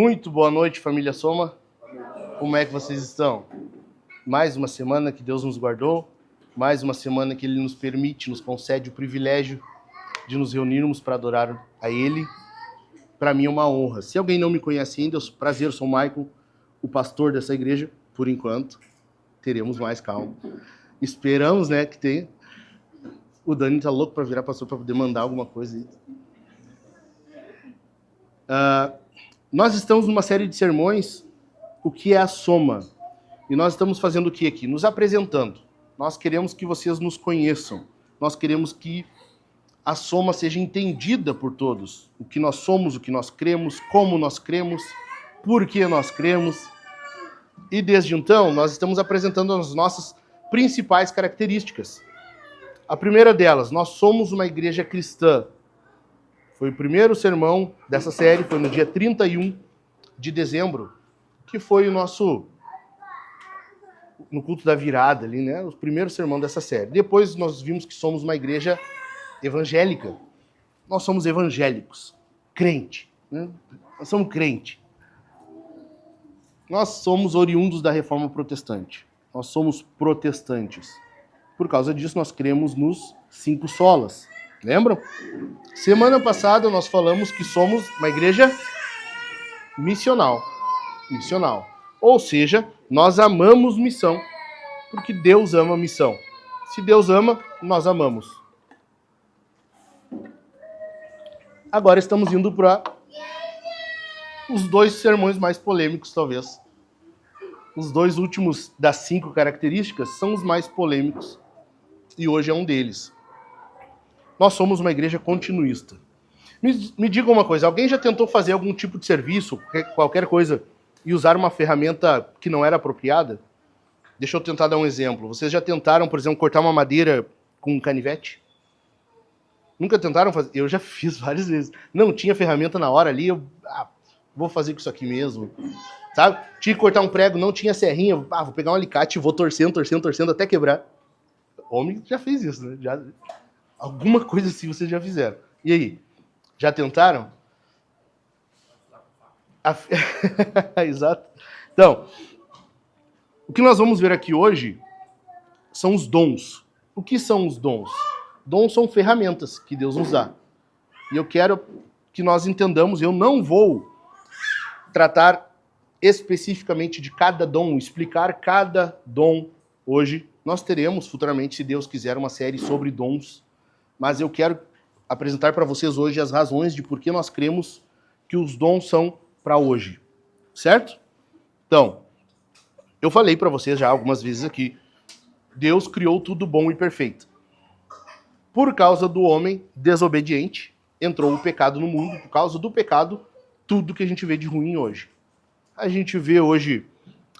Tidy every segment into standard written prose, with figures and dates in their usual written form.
Muito boa noite, família Soma. Como é que vocês estão? Mais uma semana que Deus nos guardou, mais uma semana que Ele nos permite, nos concede o privilégio de nos reunirmos para adorar a Ele. Para mim é uma honra. Se alguém não me conhece ainda, prazer, eu sou o Michael, o pastor dessa igreja, por enquanto. Teremos mais, calma. Esperamos, né, que tenha. O Dani tá louco para virar pastor para poder mandar alguma coisa aí. Nós estamos numa série de sermões, o que é a Soma? E nós estamos fazendo o que aqui? Nos apresentando. Nós queremos que vocês nos conheçam. Nós queremos que a Soma seja entendida por todos. O que nós somos, o que nós cremos, como nós cremos, por que nós cremos. E desde então, nós estamos apresentando as nossas principais características. A primeira delas, nós somos uma igreja cristã. Foi o primeiro sermão dessa série, foi no dia 31 de dezembro, que foi o nosso, no culto da virada ali, né? O primeiro sermão dessa série. Depois nós vimos que somos uma igreja evangélica. Nós somos evangélicos, crente, né? Nós somos crente. Nós somos oriundos da Reforma Protestante. Nós somos protestantes. Por causa disso, nós cremos nos 5 solas. Lembram? Semana passada nós falamos que somos uma igreja missional. Missional. Ou seja, nós amamos missão, porque Deus ama missão. Se Deus ama, nós amamos. Agora estamos indo para os 2 sermões mais polêmicos, talvez. Os 2 últimos das 5 características são os mais polêmicos. E hoje é um deles. Nós somos uma igreja continuista. Me diga uma coisa, alguém já tentou fazer algum tipo de serviço, qualquer coisa, e usar uma ferramenta que não era apropriada? Deixa eu tentar dar um exemplo. Vocês já tentaram, por exemplo, cortar uma madeira com um canivete? Nunca tentaram fazer? Eu já fiz várias vezes. Não tinha ferramenta na hora ali, vou fazer com isso aqui mesmo. Sabe? Tinha que cortar um prego, não tinha serrinha, vou pegar um alicate e vou torcendo até quebrar. Homem já fez isso, né? Alguma coisa assim vocês já fizeram. E aí? Já tentaram? Exato. Então, o que nós vamos ver aqui hoje são os dons. O que são os dons? Dons são ferramentas que Deus nos dá. E eu quero que nós entendamos, eu não vou tratar especificamente de cada dom, explicar cada dom hoje. Nós teremos futuramente, se Deus quiser, uma série sobre dons, mas eu quero apresentar para vocês hoje as razões de por que nós cremos que os dons são para hoje, certo? Então, eu falei para vocês já algumas vezes aqui, Deus criou tudo bom e perfeito. Por causa do homem desobediente, entrou o pecado no mundo, por causa do pecado, tudo que a gente vê de ruim hoje. A gente vê hoje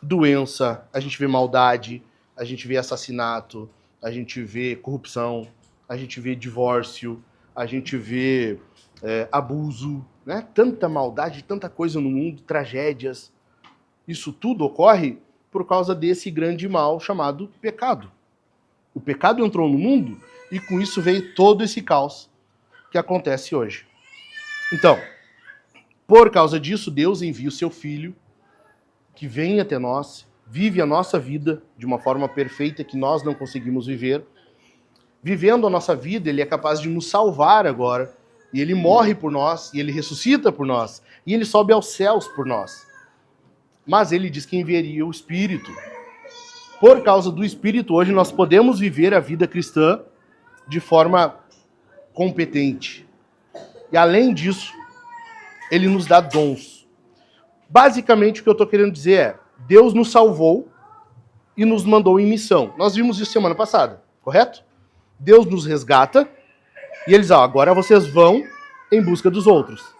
doença, a gente vê maldade, a gente vê assassinato, a gente vê corrupção, a gente vê divórcio, a gente vê abuso, né? Tanta maldade, tanta coisa no mundo, tragédias. Isso tudo ocorre por causa desse grande mal chamado pecado. O pecado entrou no mundo e com isso veio todo esse caos que acontece hoje. Então, por causa disso, Deus envia o seu Filho, que vem até nós, vive a nossa vida de uma forma perfeita que nós não conseguimos viver. Vivendo a nossa vida, ele é capaz de nos salvar agora. E ele morre por nós, e ele ressuscita por nós. E ele sobe aos céus por nós. Mas ele diz que enviaria o Espírito. Por causa do Espírito, hoje nós podemos viver a vida cristã de forma competente. E além disso, ele nos dá dons. Basicamente, o que eu estou querendo dizer é, Deus nos salvou e nos mandou em missão. Nós vimos isso semana passada, correto? Deus nos resgata e ele diz, agora vocês vão em busca dos outros.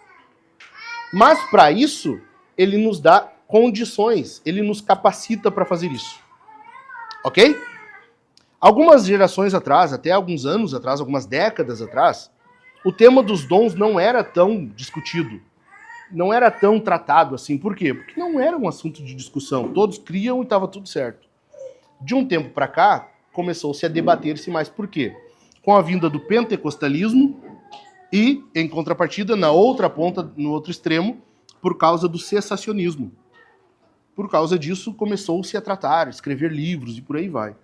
Mas para isso, ele nos dá condições, ele nos capacita para fazer isso. Ok? Algumas gerações atrás, até alguns anos atrás, algumas décadas atrás, o tema dos dons não era tão discutido. Não era tão tratado assim. Por quê? Porque não era um assunto de discussão. Todos criam e estava tudo certo. De um tempo para cá, começou-se a debater-se mais. Por quê? Com a vinda do pentecostalismo e, em contrapartida, na outra ponta, no outro extremo, por causa do cessacionismo. Por causa disso, começou-se a tratar, escrever livros e por aí vai.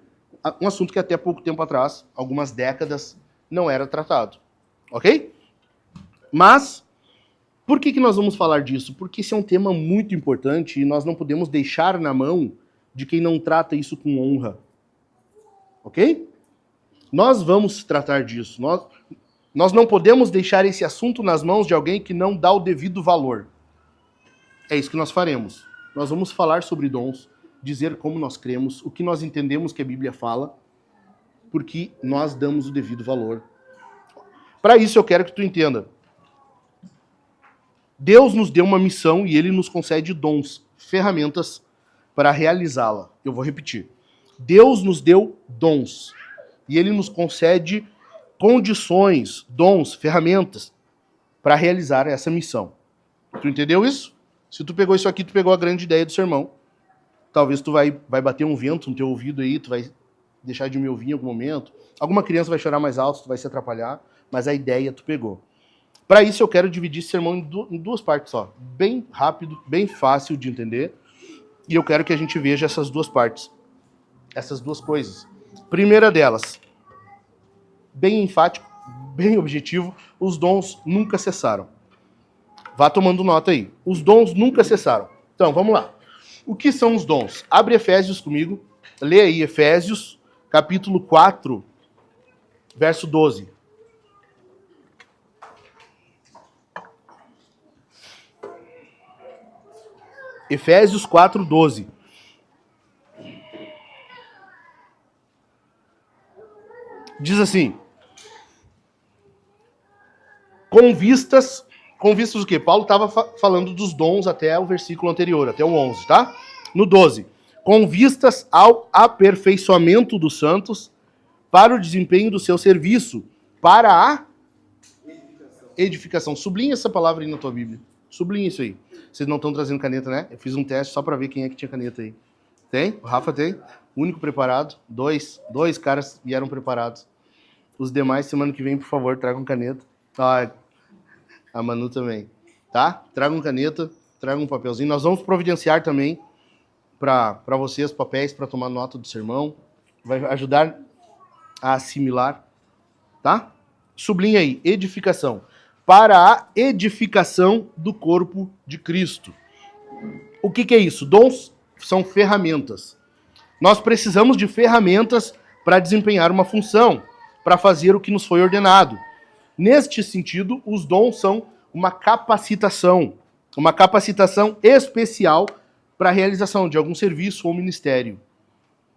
Um assunto que até pouco tempo atrás, algumas décadas, não era tratado. Ok? Mas, por que nós vamos falar disso? Porque esse é um tema muito importante e nós não podemos deixar na mão de quem não trata isso com honra. Ok? Nós vamos tratar disso. Nós não podemos deixar esse assunto nas mãos de alguém que não dá o devido valor. É isso que nós faremos. Nós vamos falar sobre dons, dizer como nós cremos, o que nós entendemos que a Bíblia fala, porque nós damos o devido valor. Para isso eu quero que tu entenda. Deus nos deu uma missão e Ele nos concede dons, ferramentas para realizá-la. Eu vou repetir. Deus nos deu dons e Ele nos concede condições, dons, ferramentas para realizar essa missão. Tu entendeu isso? Se tu pegou isso aqui, tu pegou a grande ideia do sermão. Talvez tu vai bater um vento no teu ouvido aí, tu vai deixar de me ouvir em algum momento. Alguma criança vai chorar mais alto, tu vai se atrapalhar, mas a ideia tu pegou. Para isso eu quero dividir esse sermão em duas partes só. Bem rápido, bem fácil de entender. E eu quero que a gente veja essas duas partes. Essas duas coisas. Primeira delas, bem enfático, bem objetivo, os dons nunca cessaram. Vá tomando nota aí. Os dons nunca cessaram. Então, vamos lá. O que são os dons? Abre Efésios comigo. Lê aí Efésios, capítulo 4, verso 12. Efésios 4, 12. Diz assim: com vistas o quê? Paulo estava falando dos dons até o versículo anterior, até o 11, tá? No 12. Com vistas ao aperfeiçoamento dos santos, para o desempenho do seu serviço, para a edificação. Sublinha essa palavra aí na tua Bíblia. Sublinha isso aí. Vocês não estão trazendo caneta, né? Eu fiz um teste só para ver quem é que tinha caneta aí. Tem? O Rafa tem. Único preparado. Dois caras vieram preparados. Os demais, semana que vem, por favor, tragam caneta. Ah, a Manu também. Tá? Tragam caneta, tragam um papelzinho. Nós vamos providenciar também para vocês papéis para tomar nota do sermão. Vai ajudar a assimilar. Tá? Sublinha aí. Edificação. Para a edificação do corpo de Cristo. O que é isso? Dons são ferramentas. Nós precisamos de ferramentas para desempenhar uma função, para fazer o que nos foi ordenado. Neste sentido, os dons são uma capacitação especial para a realização de algum serviço ou ministério.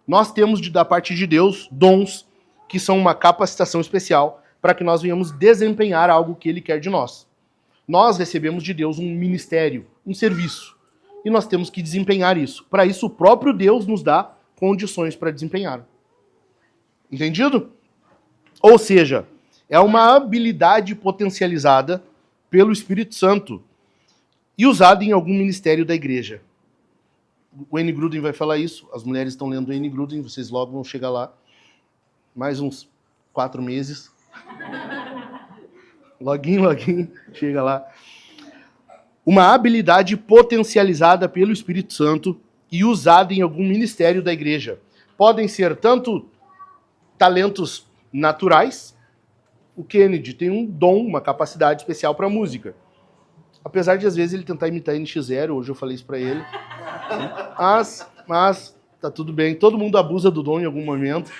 Nós temos, da parte de Deus, dons que são uma capacitação especial para que nós venhamos desempenhar algo que Ele quer de nós. Nós recebemos de Deus um ministério, um serviço, e nós temos que desempenhar isso. Para isso, o próprio Deus nos dá condições para desempenhar. Entendido? Ou seja, é uma habilidade potencializada pelo Espírito Santo e usada em algum ministério da igreja. O N. Gruden vai falar isso, as mulheres estão lendo o N. Gruden, vocês logo vão chegar lá. Mais uns 4 meses. Loguinho, chega lá. Uma habilidade potencializada pelo Espírito Santo e usada em algum ministério da igreja. Podem ser tanto talentos naturais. O Kennedy tem um dom, uma capacidade especial para música. Apesar de às vezes ele tentar imitar NX0, hoje eu falei isso para ele. Mas tá tudo bem. Todo mundo abusa do dom em algum momento.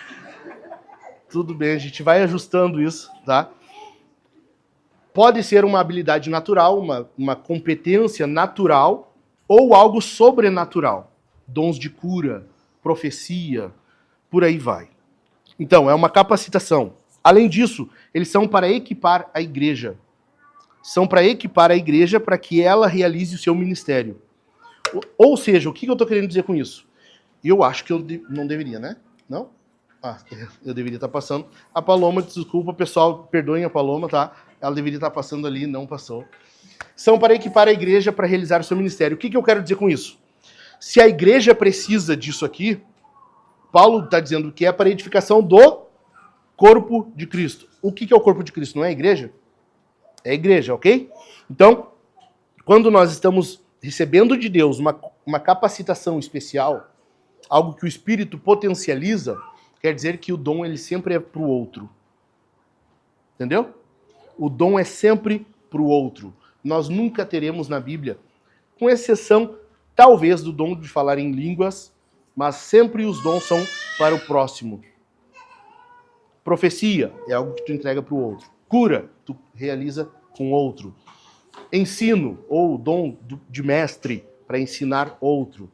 Tudo bem, a gente vai ajustando isso, tá? Pode ser uma habilidade natural, uma competência natural ou algo sobrenatural. Dons de cura, profecia, por aí vai. Então, é uma capacitação. Além disso, eles são para equipar a igreja. São para equipar a igreja para que ela realize o seu ministério. Ou seja, o que eu estou querendo dizer com isso? Eu acho que eu não deveria, né? Não? Eu deveria estar passando. A Paloma, desculpa, pessoal, perdoem a Paloma, tá? Ela deveria estar passando ali, não passou. São para equipar a igreja para realizar o seu ministério. O que eu quero dizer com isso? Se a igreja precisa disso aqui, Paulo está dizendo que é para a edificação do corpo de Cristo. O que é o corpo de Cristo? Não é a igreja? É a igreja, ok? Então, Quando nós estamos recebendo de Deus uma capacitação especial, algo que o Espírito potencializa, quer dizer que o dom ele sempre é para o outro. Entendeu? O dom é sempre para o outro. Nós nunca teremos na Bíblia, com exceção, talvez, do dom de falar em línguas, mas sempre os dons são para o próximo. Profecia é algo que tu entrega para o outro. Cura, tu realiza com outro. Ensino, ou dom de mestre, para ensinar outro.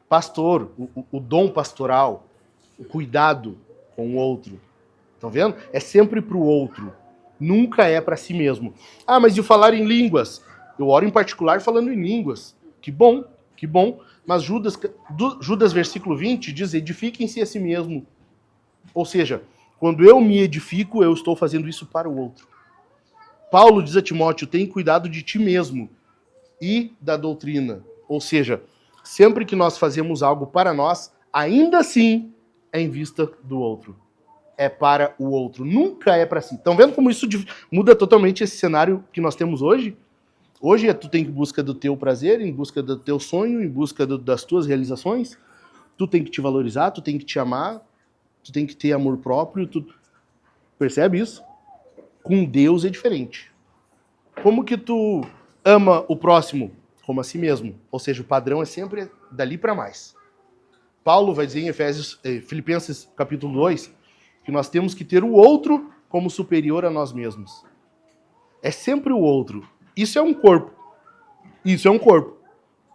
Pastor, o dom pastoral, o cuidado com o outro. Estão vendo? É sempre para o outro. Nunca é para si mesmo. Ah, mas de falar em línguas? Eu oro em particular falando em línguas. Que bom, que bom. Mas Judas versículo 20 diz, edifiquem-se a si mesmo. Ou seja, quando eu me edifico, eu estou fazendo isso para o outro. Paulo diz a Timóteo, tem cuidado de ti mesmo e da doutrina. Ou seja, sempre que nós fazemos algo para nós, ainda assim é em vista do outro. É para o outro, nunca é para si. Estão vendo como isso muda totalmente esse cenário que nós temos hoje? Hoje tu tem em busca do teu prazer, em busca do teu sonho, em busca das tuas realizações. Tu tem que te valorizar, tu tem que te amar, tu tem que ter amor próprio. Percebe isso? Com Deus é diferente. Como que tu ama o próximo? Como a si mesmo. Ou seja, o padrão é sempre dali para mais. Paulo vai dizer em Filipenses capítulo 2, que nós temos que ter o outro como superior a nós mesmos. É sempre o outro. Isso é um corpo. Isso é um corpo.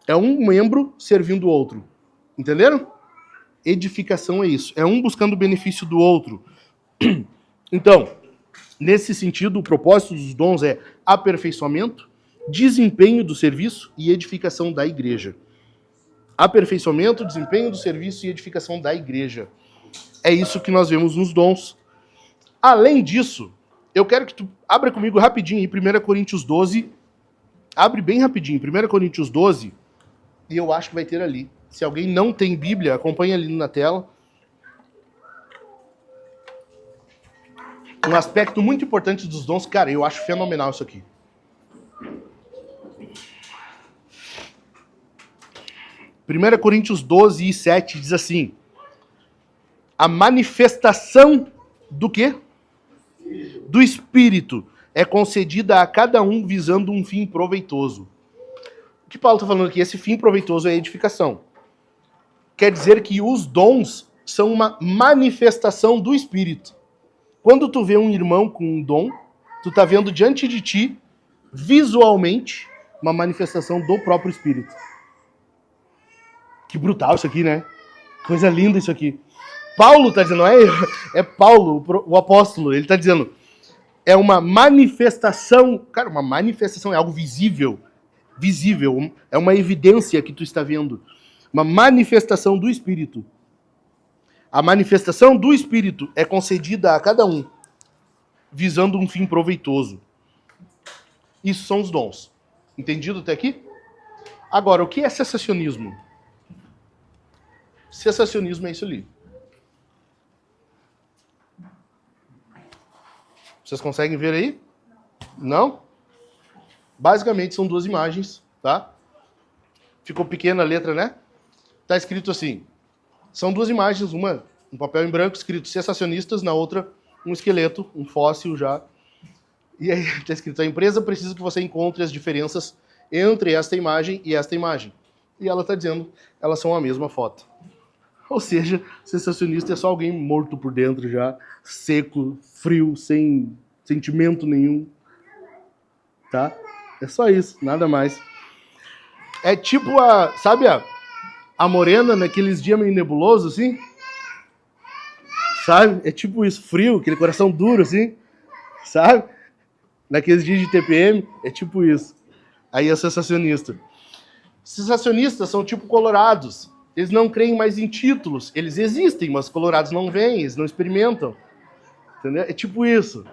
É um membro servindo o outro. Entenderam? Edificação é isso. É um buscando o benefício do outro. Então, nesse sentido, o propósito dos dons é aperfeiçoamento, desempenho do serviço e edificação da igreja. Aperfeiçoamento, desempenho do serviço e edificação da igreja. É isso que nós vemos nos dons. Além disso, eu quero que tu abra comigo rapidinho em 1 Coríntios 12. Abre bem rapidinho, 1 Coríntios 12, e eu acho que vai ter ali. Se alguém não tem Bíblia, acompanha ali na tela. Um aspecto muito importante dos dons, cara, eu acho fenomenal isso aqui. 1 Coríntios 12 e 7 diz assim: a manifestação do quê? Do Espírito é concedida a cada um visando um fim proveitoso. O que Paulo está falando aqui? Esse fim proveitoso é a edificação. Quer dizer que os dons são uma manifestação do Espírito. Quando tu vê um irmão com um dom, tu está vendo diante de ti, visualmente, uma manifestação do próprio Espírito. Que brutal isso aqui, né? Coisa linda isso aqui. Paulo está dizendo, é Paulo, o apóstolo, ele está dizendo, é uma manifestação, cara, uma manifestação é algo visível, é uma evidência que tu está vendo, uma manifestação do Espírito. A manifestação do Espírito é concedida a cada um, visando um fim proveitoso. Isso são os dons. Entendido até aqui? Agora, o que é cessacionismo? Cessacionismo é isso ali. Vocês conseguem ver aí? Não? Basicamente são duas imagens, tá? Ficou pequena a letra, né? Tá escrito assim. São duas imagens, uma um papel em branco escrito cessacionistas, na outra um esqueleto, um fóssil já. E aí tá escrito, a empresa precisa que você encontre as diferenças entre esta imagem e esta imagem. E ela tá dizendo, elas são a mesma foto. Ou seja, cessacionista é só alguém morto por dentro já, seco, frio, sem sentimento nenhum. Tá? É só isso, nada mais. É tipo sabe a morena naqueles dias meio nebulosos, assim? Sabe? É tipo isso, frio, aquele coração duro, assim. Sabe? Naqueles dias de TPM, é tipo isso. Aí é cessacionista. Cessacionistas são tipo colorados. Eles não creem mais em títulos. Eles existem, mas colorados não vêm, eles não experimentam. Entendeu? É tipo isso.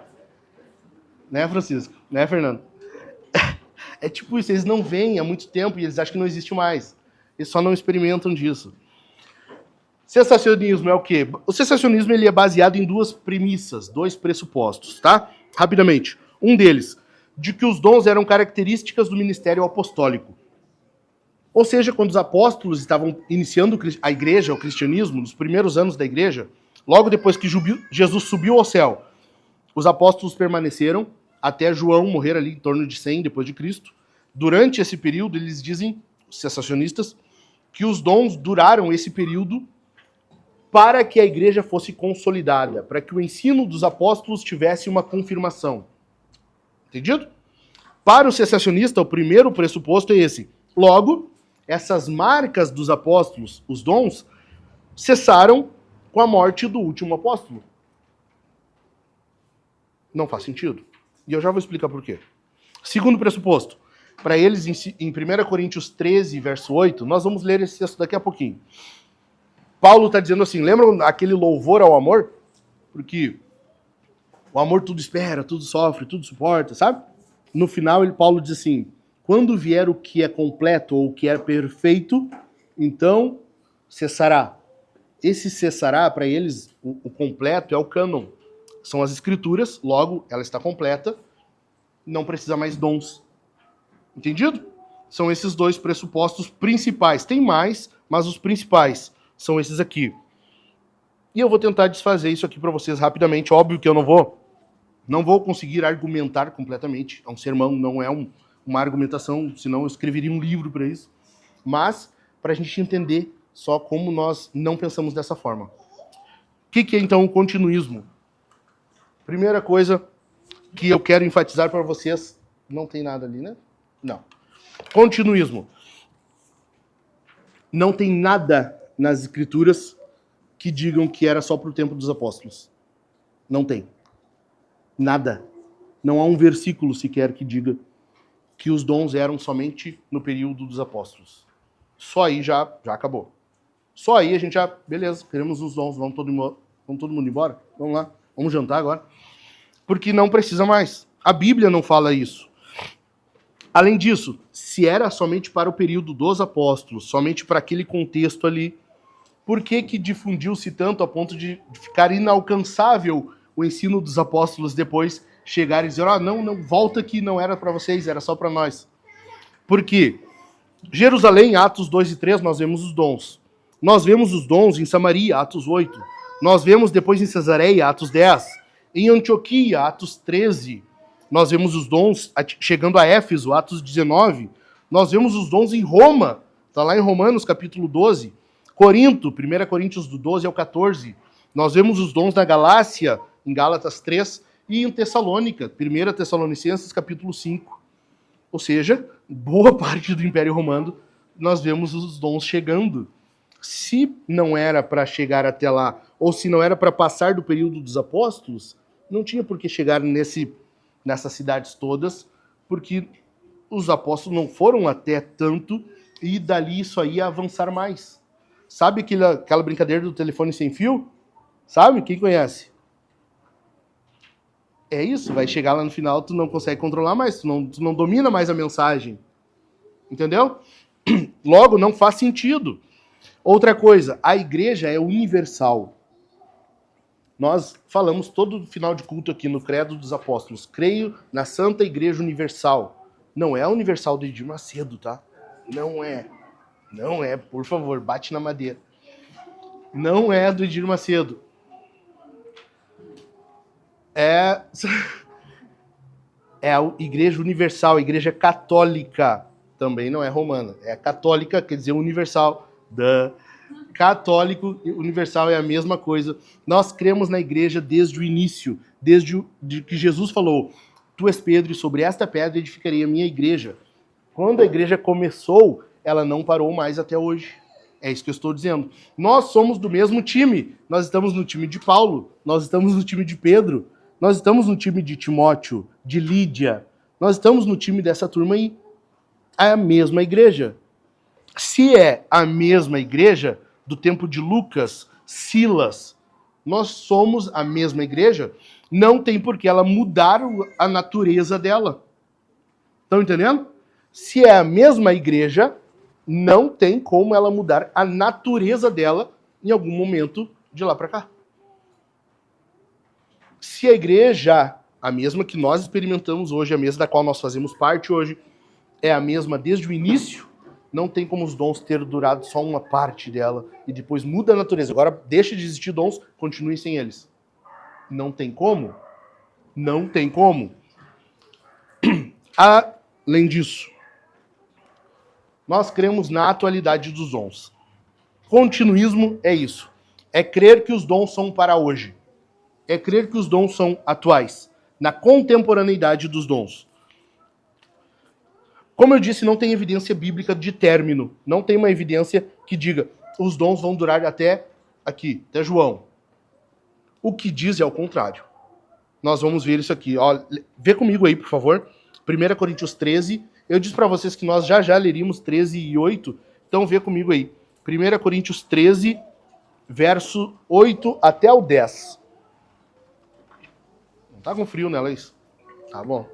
Né, Francisco? Né, Fernando? É tipo isso, eles não vêm há muito tempo e eles acham que não existe mais. Eles só não experimentam disso. Cessacionismo é o quê? O cessacionismo ele é baseado em duas premissas, dois pressupostos, tá? Rapidamente. Um deles, de que os dons eram características do ministério apostólico. Ou seja, quando os apóstolos estavam iniciando a igreja, o cristianismo, nos primeiros anos da igreja, logo depois que Jesus subiu ao céu, os apóstolos permaneceram até João morrer ali em torno de 100 depois de Cristo. Durante esse período, eles dizem, os cessacionistas, que os dons duraram esse período para que a igreja fosse consolidada, para que o ensino dos apóstolos tivesse uma confirmação. Entendido? Para o cessacionista, o primeiro pressuposto é esse. Logo, essas marcas dos apóstolos, os dons, cessaram com a morte do último apóstolo. Não faz sentido. E eu já vou explicar por quê. Segundo pressuposto, para eles, em 1 Coríntios 13, verso 8, nós vamos ler esse texto daqui a pouquinho. Paulo está dizendo assim, lembram aquele louvor ao amor? Porque o amor tudo espera, tudo sofre, tudo suporta, sabe? No final, Paulo diz assim, quando vier o que é completo ou o que é perfeito, então cessará. Esse cessará, para eles, o completo é o cânon. São as escrituras, logo, ela está completa, não precisa mais dons. Entendido? São esses dois pressupostos principais. Tem mais, mas os principais são esses aqui. E eu vou tentar desfazer isso aqui para vocês rapidamente. Óbvio que eu não vou conseguir argumentar completamente. É um sermão, não é uma argumentação, senão eu escreveria um livro para isso. Mas, para a gente entender só como nós não pensamos dessa forma. O que é, então, o continuismo? Primeira coisa que eu quero enfatizar para vocês... Não tem nada ali, né? Não. Continuismo. Não tem nada nas escrituras que digam que era só para o tempo dos apóstolos. Não tem. Nada. Não há um versículo sequer que diga que os dons eram somente no período dos apóstolos. Só aí já acabou. Só aí a gente já... Beleza, queremos os dons, vamos todo mundo embora? Vamos lá, vamos jantar agora. Porque não precisa mais. A Bíblia não fala isso. Além disso, se era somente para o período dos apóstolos, somente para aquele contexto ali, por que difundiu-se tanto a ponto de ficar inalcançável o ensino dos apóstolos depois chegarem e dizer, não, volta que não era para vocês, era só para nós. Por quê? Jerusalém, Atos 2 e 3, nós vemos os dons. Nós vemos os dons em Samaria, Atos 8. Nós vemos depois em Cesareia, Atos 10. Em Antioquia, Atos 13. Nós vemos os dons chegando a Éfeso, Atos 19. Nós vemos os dons em Roma, está lá em Romanos, capítulo 12. Corinto, 1 Coríntios do 12 ao 14. Nós vemos os dons na Galácia, em Gálatas 3. E em Tessalônica, 1 Tessalonicenses, capítulo 5. Ou seja, boa parte do Império Romano, nós vemos os dons chegando. Se não era para chegar até lá, ou se não era para passar do período dos apóstolos, não tinha por que chegar nessas cidades todas, porque os apóstolos não foram até tanto, e dali isso aí ia avançar mais. Sabe aquela brincadeira do telefone sem fio? Sabe? Quem conhece? É isso, vai chegar lá no final, tu não consegue controlar mais, tu não domina mais a mensagem. Entendeu? Logo, não faz sentido. Outra coisa, a igreja é universal. Nós falamos todo final de culto aqui no Credo dos Apóstolos. Creio na Santa Igreja Universal. Não é a Universal do Edir Macedo, tá? Não é. Não é, por favor, bate na madeira. Não é do Edir Macedo. É a Igreja Universal, a Igreja Católica. Também não é romana. É católica, quer dizer universal. Católico e universal é a mesma coisa. Nós cremos na igreja desde o início, desde que Jesus falou, tu és Pedro e sobre esta pedra edificarei a minha igreja. Quando a igreja começou, ela não parou mais até hoje. É isso que eu estou dizendo. Nós somos do mesmo time. Nós estamos no time de Paulo, nós estamos no time de Pedro, nós estamos no time de Timóteo, de Lídia, nós estamos no time dessa turma aí. É a mesma igreja. Se é a mesma igreja do tempo de Lucas, Silas, nós somos a mesma igreja, não tem por que ela mudar a natureza dela. Estão entendendo? Se é a mesma igreja, não tem como ela mudar a natureza dela em algum momento de lá para cá. Se a igreja, A mesma que nós experimentamos hoje, a mesma da qual nós fazemos parte hoje, é a mesma desde o início. Não tem como os dons ter durado só uma parte dela e depois muda a natureza. Agora deixa de existir dons, continue sem eles. Não tem como. Não tem como. Além disso, nós cremos na atualidade dos dons. Continuismo é isso. É crer que os dons são para hoje. É crer que os dons são atuais. Na contemporaneidade dos dons. Como eu disse, não tem evidência bíblica de término. Não tem uma evidência que diga os dons vão durar até aqui, até João. O que diz é o contrário. Nós vamos ver isso aqui. Ó, vê comigo aí, por favor. 1 Coríntios 13. Eu disse para vocês que nós já leríamos 13 e 8. Então vê comigo aí. 1 Coríntios 13, verso 8 até o 10. Não tá com frio, né, Laís? Tá bom.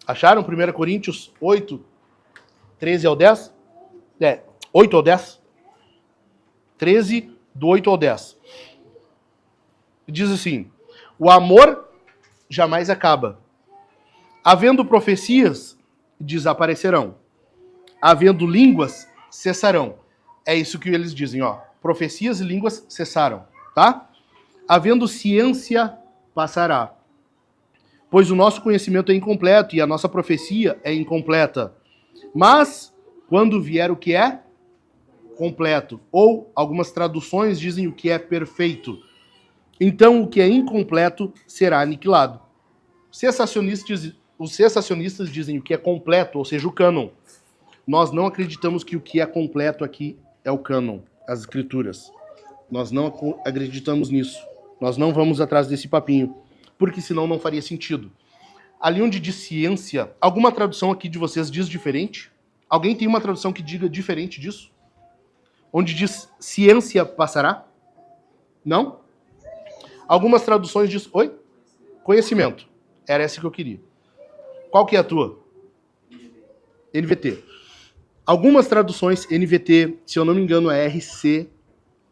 Acharam 1 Coríntios 8, 13 ao 10? 8 ao 10? 13, do 8 ao 10. Diz assim: o amor jamais acaba. Havendo profecias, desaparecerão. Havendo línguas, cessarão. É isso que eles dizem, ó. Profecias e línguas cessaram, tá? Havendo ciência, passará. Pois o nosso conhecimento é incompleto e a nossa profecia é incompleta. Mas, quando vier o que é completo, ou algumas traduções dizem o que é perfeito, então o que é incompleto será aniquilado. Os cessacionistas dizem o que é completo, ou seja, o cânon. Nós não acreditamos que o que é completo aqui é o cânon, as escrituras. Nós não acreditamos nisso. Nós não vamos atrás desse papinho, porque senão não faria sentido. Ali onde diz ciência, alguma tradução aqui de vocês diz diferente? Alguém tem uma tradução que diga diferente disso? Onde diz ciência passará? Não? Algumas traduções diz... Oi? Conhecimento. Era essa que eu queria. Qual que é a tua? NVT. Algumas traduções, NVT, se eu não me engano é RC,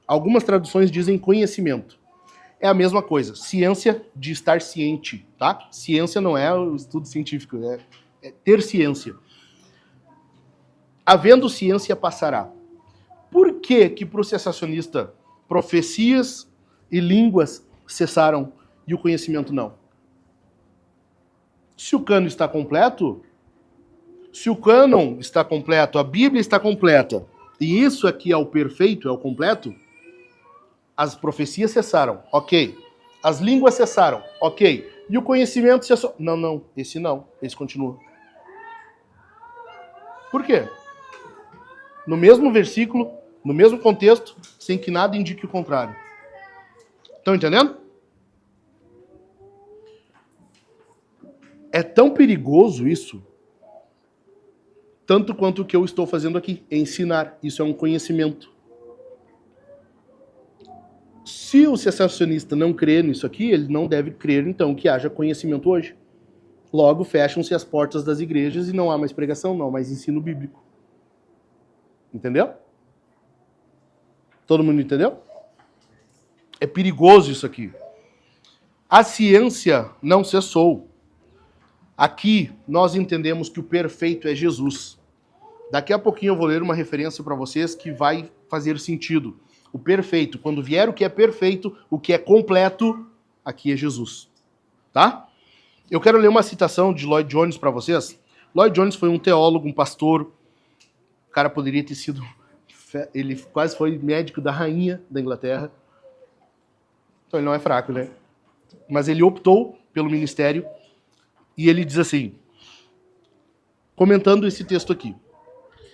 algumas traduções dizem conhecimento. É a mesma coisa. Ciência de estar ciente, tá? Ciência não é o estudo científico, é ter ciência. Havendo ciência, passará. Por que para o cessacionista profecias e línguas cessaram e o conhecimento não? Se o cânon está completo, a Bíblia está completa, e isso aqui é o perfeito, é o completo, as profecias cessaram, ok. As línguas cessaram, ok. E o conhecimento cessou. Não, esse continua. Por quê? No mesmo versículo, no mesmo contexto, sem que nada indique o contrário. Estão entendendo? É tão perigoso isso, tanto quanto o que eu estou fazendo aqui, ensinar. Isso é um conhecimento. Se o cessacionista não crer nisso aqui, ele não deve crer, então, que haja conhecimento hoje. Logo, fecham-se as portas das igrejas e não há mais pregação, não há mais ensino bíblico. Entendeu? Todo mundo entendeu? É perigoso isso aqui. A ciência não cessou. Aqui, nós entendemos que o perfeito é Jesus. Daqui a pouquinho eu vou ler uma referência para vocês que vai fazer sentido. O perfeito, quando vier o que é perfeito, o que é completo, aqui é Jesus. Tá? Eu quero ler uma citação de Lloyd Jones para vocês. Lloyd Jones foi um teólogo, um pastor. O cara poderia ter sido... Ele quase foi médico da rainha da Inglaterra. Então ele não é fraco, né? Mas ele optou pelo ministério e ele diz assim, comentando esse texto aqui.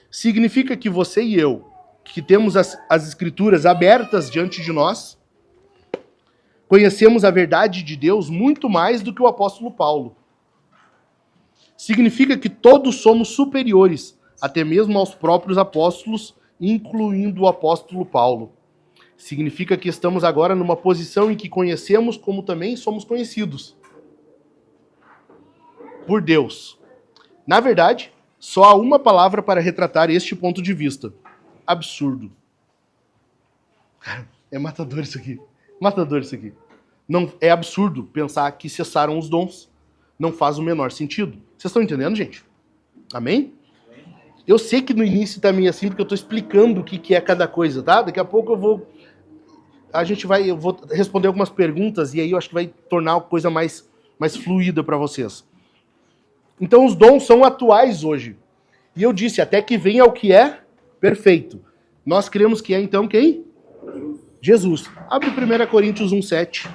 Significa que você e eu, que temos as escrituras abertas diante de nós, conhecemos a verdade de Deus muito mais do que o apóstolo Paulo. Significa que todos somos superiores, até mesmo aos próprios apóstolos, incluindo o apóstolo Paulo. Significa que estamos agora numa posição em que conhecemos como também somos conhecidos por Deus. Na verdade, só há uma palavra para retratar este ponto de vista. Absurdo. É matador isso aqui. Matador isso aqui. Não, é absurdo pensar que cessaram os dons. Não faz o menor sentido. Vocês estão entendendo, gente? Amém? Eu sei que no início tá meio assim, porque eu tô explicando o que é cada coisa, tá? Daqui a pouco eu vou responder algumas perguntas e aí eu acho que vai tornar a coisa mais fluida para vocês. Então os dons são atuais hoje. E eu disse, até que venha o que é perfeito. Nós cremos que é então quem? Jesus. Abre 1 Coríntios 1:7.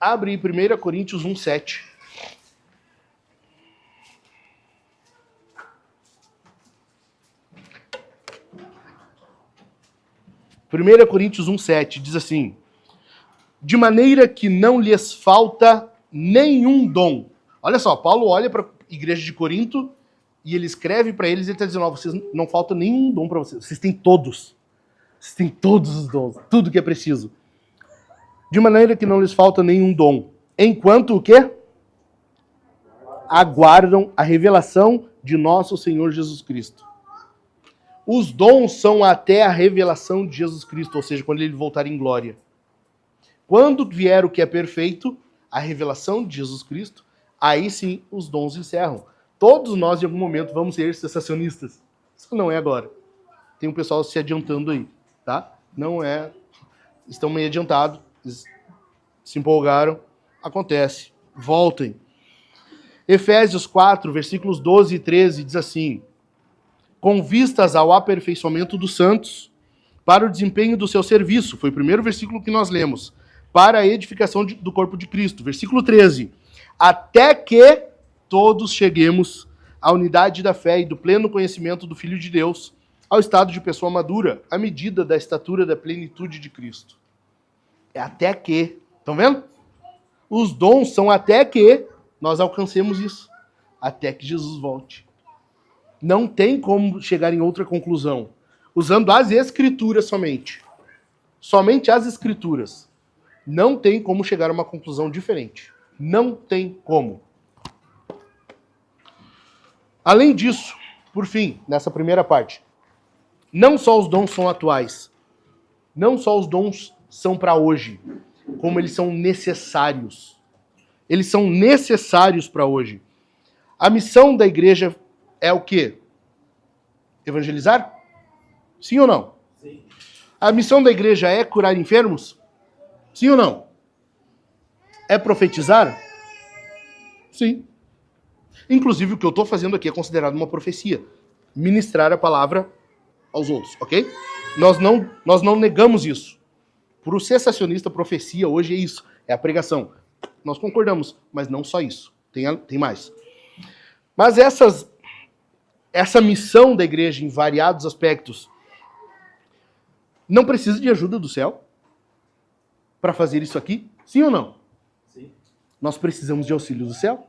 Abre 1 Coríntios 1:7. 1 Coríntios 1:7 diz assim: de maneira que não lhes falta nenhum dom. Olha só, Paulo olha para a igreja de Corinto e ele escreve para eles e ele está dizendo, vocês não falta nenhum dom para vocês. Vocês têm todos. Vocês têm todos os dons. Tudo que é preciso. De maneira que não lhes falta nenhum dom. Enquanto o quê? Aguardam a revelação de nosso Senhor Jesus Cristo. Os dons são até a revelação de Jesus Cristo, ou seja, quando ele voltar em glória. Quando vier o que é perfeito, a revelação de Jesus Cristo, aí sim os dons encerram. Todos nós, em algum momento, vamos ser cessacionistas. Isso não é agora. Tem um pessoal se adiantando aí, tá? Não é. Estão meio adiantados, se empolgaram. Acontece. Voltem. Efésios 4, versículos 12 e 13, diz assim: com vistas ao aperfeiçoamento dos santos, para o desempenho do seu serviço. Foi o primeiro versículo que nós lemos. Para a edificação do corpo de Cristo. Versículo 13. Até que todos cheguemos à unidade da fé e do pleno conhecimento do Filho de Deus, ao estado de pessoa madura, à medida da estatura da plenitude de Cristo. É até que. Estão vendo? Os dons são até que nós alcancemos isso. Até que Jesus volte. Não tem como chegar em outra conclusão. Usando as Escrituras somente. Somente as Escrituras. Não tem como chegar a uma conclusão diferente. Não tem como. Além disso, por fim, nessa primeira parte, não só os dons são atuais, não só os dons são para hoje, como eles são necessários. Eles são necessários para hoje. A missão da igreja é o quê? Evangelizar? Sim ou não? Sim. A missão da igreja é curar enfermos? Sim ou não? É profetizar? Sim. Inclusive, o que eu estou fazendo aqui é considerado uma profecia. Ministrar a palavra aos outros, ok? Nós não negamos isso. Para o cessacionista, profecia hoje é isso. É a pregação. Nós concordamos, mas não só isso. Tem mais. Mas essa missão da igreja em variados aspectos não precisa de ajuda do céu para fazer isso aqui? Sim ou não? Sim. Nós precisamos de auxílio do céu?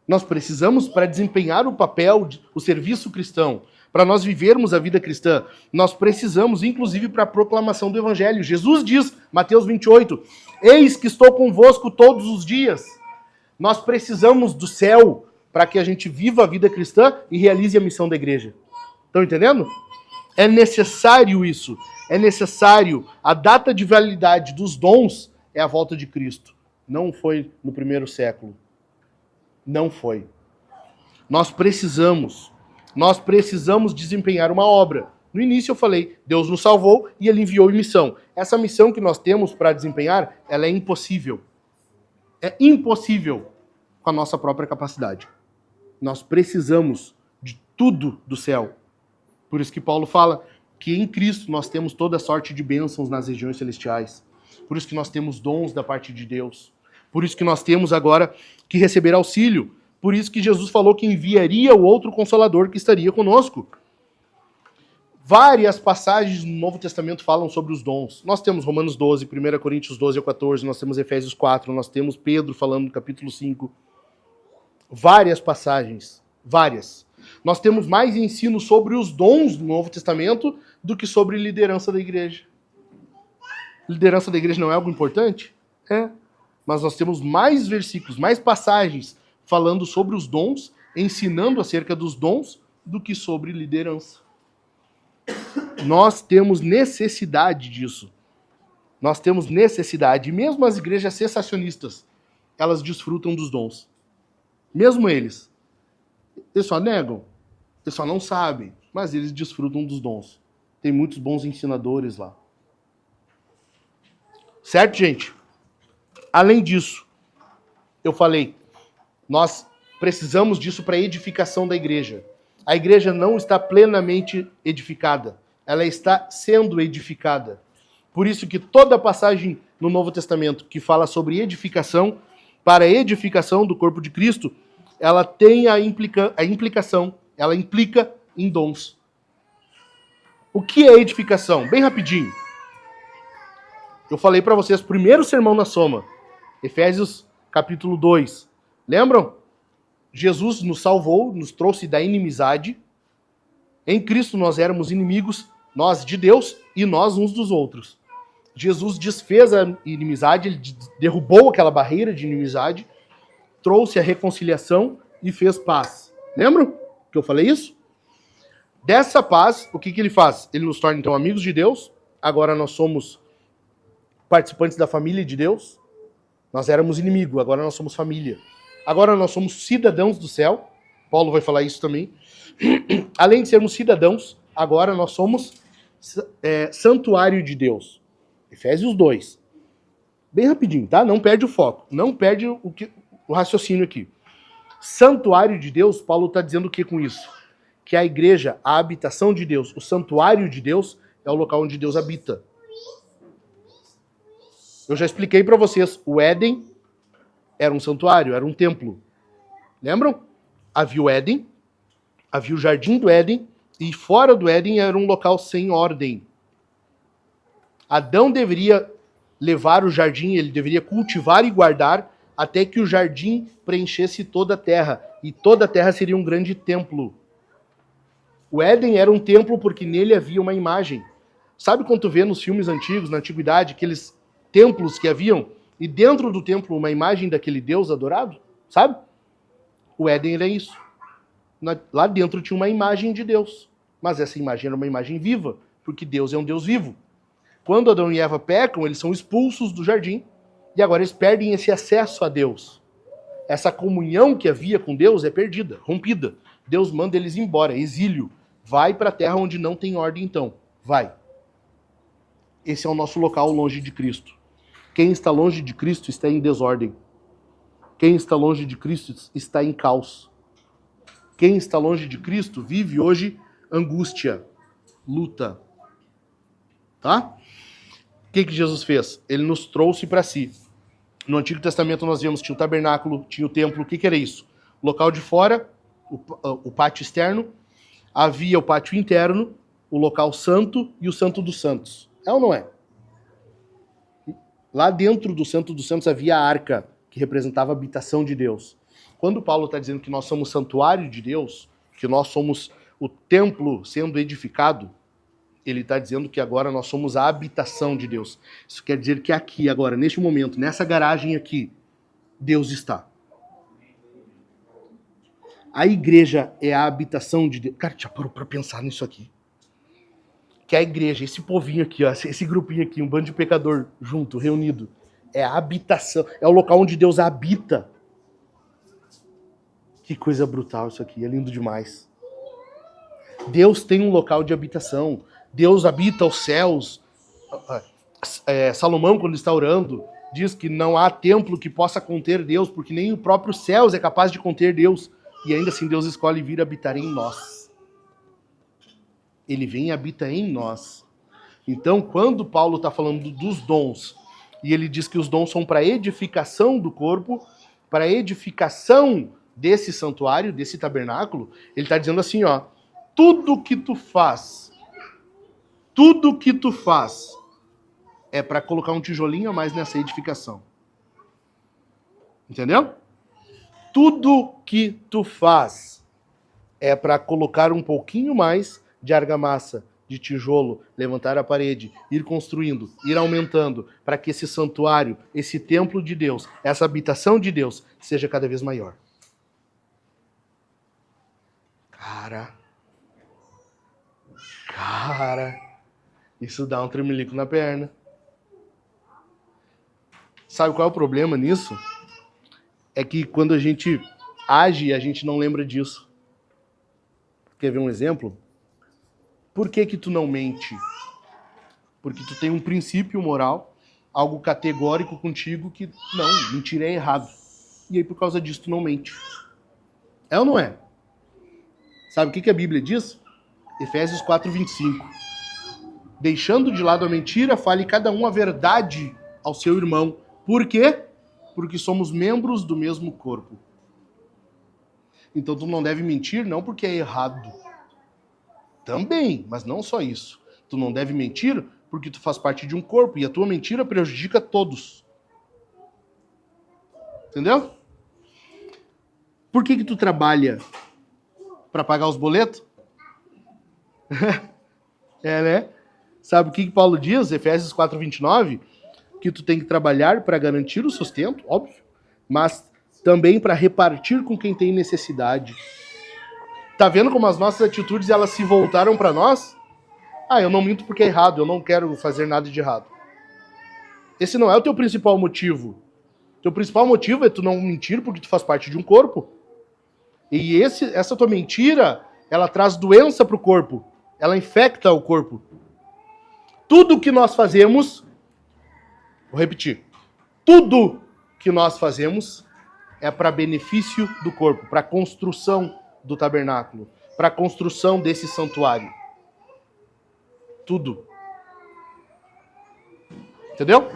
Nós precisamos, para desempenhar o papel, o serviço cristão, para nós vivermos a vida cristã, nós precisamos, inclusive, para a proclamação do Evangelho. Jesus diz, Mateus 28, eis que estou convosco todos os dias. Nós precisamos do céu para que a gente viva a vida cristã e realize a missão da igreja. Estão entendendo? É necessário isso. É necessário. A data de validade dos dons é a volta de Cristo. Não foi no primeiro século. Não foi. Nós precisamos desempenhar uma obra. No início eu falei, Deus nos salvou e Ele enviou em missão. Essa missão que nós temos para desempenhar, ela é impossível. É impossível com a nossa própria capacidade. Nós precisamos de tudo do céu. Por isso que Paulo fala que em Cristo nós temos toda sorte de bênçãos nas regiões celestiais. Por isso que nós temos dons da parte de Deus. Por isso que nós temos agora que receber auxílio. Por isso que Jesus falou que enviaria o outro Consolador que estaria conosco. Várias passagens no Novo Testamento falam sobre os dons. Nós temos Romanos 12, 1 Coríntios 12 a 14, nós temos Efésios 4, nós temos Pedro falando no capítulo 5. Várias passagens. Várias. Nós temos mais ensino sobre os dons do Novo Testamento do que sobre liderança da igreja. Liderança da igreja não é algo importante? É. Mas nós temos mais versículos, mais passagens falando sobre os dons, ensinando acerca dos dons, do que sobre liderança. Nós temos necessidade disso. Nós temos necessidade. E mesmo as igrejas cessacionistas, elas desfrutam dos dons. Mesmo eles. Eles só negam. Eles só não sabem. Mas eles desfrutam dos dons. Tem muitos bons ensinadores lá. Certo, gente? Além disso, eu falei, nós precisamos disso para a edificação da igreja. A igreja não está plenamente edificada. Ela está sendo edificada. Por isso que toda passagem no Novo Testamento que fala sobre edificação, para a edificação do corpo de Cristo, ela tem a implicação, ela implica em dons. O que é edificação? Bem rapidinho. Eu falei para vocês, primeiro sermão na Soma, Efésios capítulo 2. Lembram? Jesus nos salvou, nos trouxe da inimizade. Em Cristo nós éramos inimigos, nós de Deus e nós uns dos outros. Jesus desfez a inimizade, ele derrubou aquela barreira de inimizade, trouxe a reconciliação e fez paz. Lembram que eu falei isso? Dessa paz, o que ele faz? Ele nos torna, então, amigos de Deus. Agora nós somos participantes da família de Deus. Nós éramos inimigos, agora nós somos família. Agora nós somos cidadãos do céu. Paulo vai falar isso também. Além de sermos cidadãos, agora nós somos santuário de Deus. Efésios 2. Bem rapidinho, tá? Não perde o foco. Não perde o raciocínio aqui. Santuário de Deus, Paulo está dizendo o que com isso? Que a igreja, a habitação de Deus, o santuário de Deus, é o local onde Deus habita. Eu já expliquei para vocês, o Éden era um santuário, era um templo. Lembram? Havia o Éden, havia o jardim do Éden, e fora do Éden era um local sem ordem. Adão deveria levar o jardim, ele deveria cultivar e guardar até que o jardim preenchesse toda a terra. E toda a terra seria um grande templo. O Éden era um templo porque nele havia uma imagem. Sabe quando tu vê nos filmes antigos, na antiguidade, aqueles templos que haviam, e dentro do templo uma imagem daquele Deus adorado? Sabe? O Éden era isso. Lá dentro tinha uma imagem de Deus. Mas essa imagem era uma imagem viva, porque Deus é um Deus vivo. Quando Adão e Eva pecam, eles são expulsos do jardim, e agora eles perdem esse acesso a Deus. Essa comunhão que havia com Deus é perdida, rompida. Deus manda eles embora, exílio. Vai para a terra onde não tem ordem, então. Vai. Esse é o nosso local longe de Cristo. Quem está longe de Cristo está em desordem. Quem está longe de Cristo está em caos. Quem está longe de Cristo vive hoje angústia, luta. Tá? O que Jesus fez? Ele nos trouxe para si. No Antigo Testamento nós vimos que tinha o tabernáculo, tinha o templo. O que era isso? O local de fora, o pátio externo. Havia o pátio interno, o local santo e o santo dos santos. É ou não é? Lá dentro do santo dos santos havia a arca, que representava a habitação de Deus. Quando Paulo está dizendo que nós somos santuário de Deus, que nós somos o templo sendo edificado, ele está dizendo que agora nós somos a habitação de Deus. Isso quer dizer que aqui, agora, neste momento, nessa garagem aqui, Deus está. A igreja é a habitação de Deus. Cara, já parou para pensar nisso aqui? Que a igreja, esse povinho aqui, ó, esse grupinho aqui, um bando de pecador junto, reunido, é a habitação, é o local onde Deus habita. Que coisa brutal isso aqui, é lindo demais. Deus tem um local de habitação. Deus habita os céus. Salomão, quando está orando, diz que não há templo que possa conter Deus, porque nem o próprio céu é capaz de conter Deus. E ainda assim Deus escolhe vir habitar em nós. Ele vem e habita em nós. Então, quando Paulo está falando dos dons, e ele diz que os dons são para edificação do corpo, para edificação desse santuário, desse tabernáculo, ele está dizendo assim, ó, tudo que tu faz é para colocar um tijolinho a mais nessa edificação. Entendeu? Tudo que tu faz é para colocar um pouquinho mais de argamassa, de tijolo, levantar a parede, ir construindo, ir aumentando, para que esse santuário, esse templo de Deus, essa habitação de Deus, seja cada vez maior. Cara, Isso dá um tremelico na perna. Sabe qual é o problema nisso? É que quando a gente age, a gente não lembra disso. Quer ver um exemplo? Por que que tu não mente? Porque tu tem um princípio moral, algo categórico contigo que, não, mentir é errado. E aí por causa disso tu não mente. É ou não é? Sabe o que que a Bíblia diz? Efésios 4:25. Deixando de lado a mentira, fale cada um a verdade ao seu irmão. Por quê? Porque somos membros do mesmo corpo. Então tu não deve mentir não porque é errado. Também, mas não só isso. Tu não deve mentir porque tu faz parte de um corpo e a tua mentira prejudica todos. Entendeu? Por que que tu trabalha? Para pagar os boletos? É, né? Sabe o que Paulo diz, Efésios 4:29? Que tu tem que trabalhar para garantir o sustento, óbvio, mas também para repartir com quem tem necessidade. Tá vendo como as nossas atitudes elas se voltaram para nós? Ah, eu não minto porque é errado, eu não quero fazer nada de errado. Esse não é o teu principal motivo. Teu principal motivo é tu não mentir porque tu faz parte de um corpo. E essa tua mentira, ela traz doença pro corpo. Ela infecta o corpo. Tudo que nós fazemos, vou repetir, tudo que nós fazemos é para benefício do corpo, para a construção do tabernáculo, para a construção desse santuário. Tudo. Entendeu?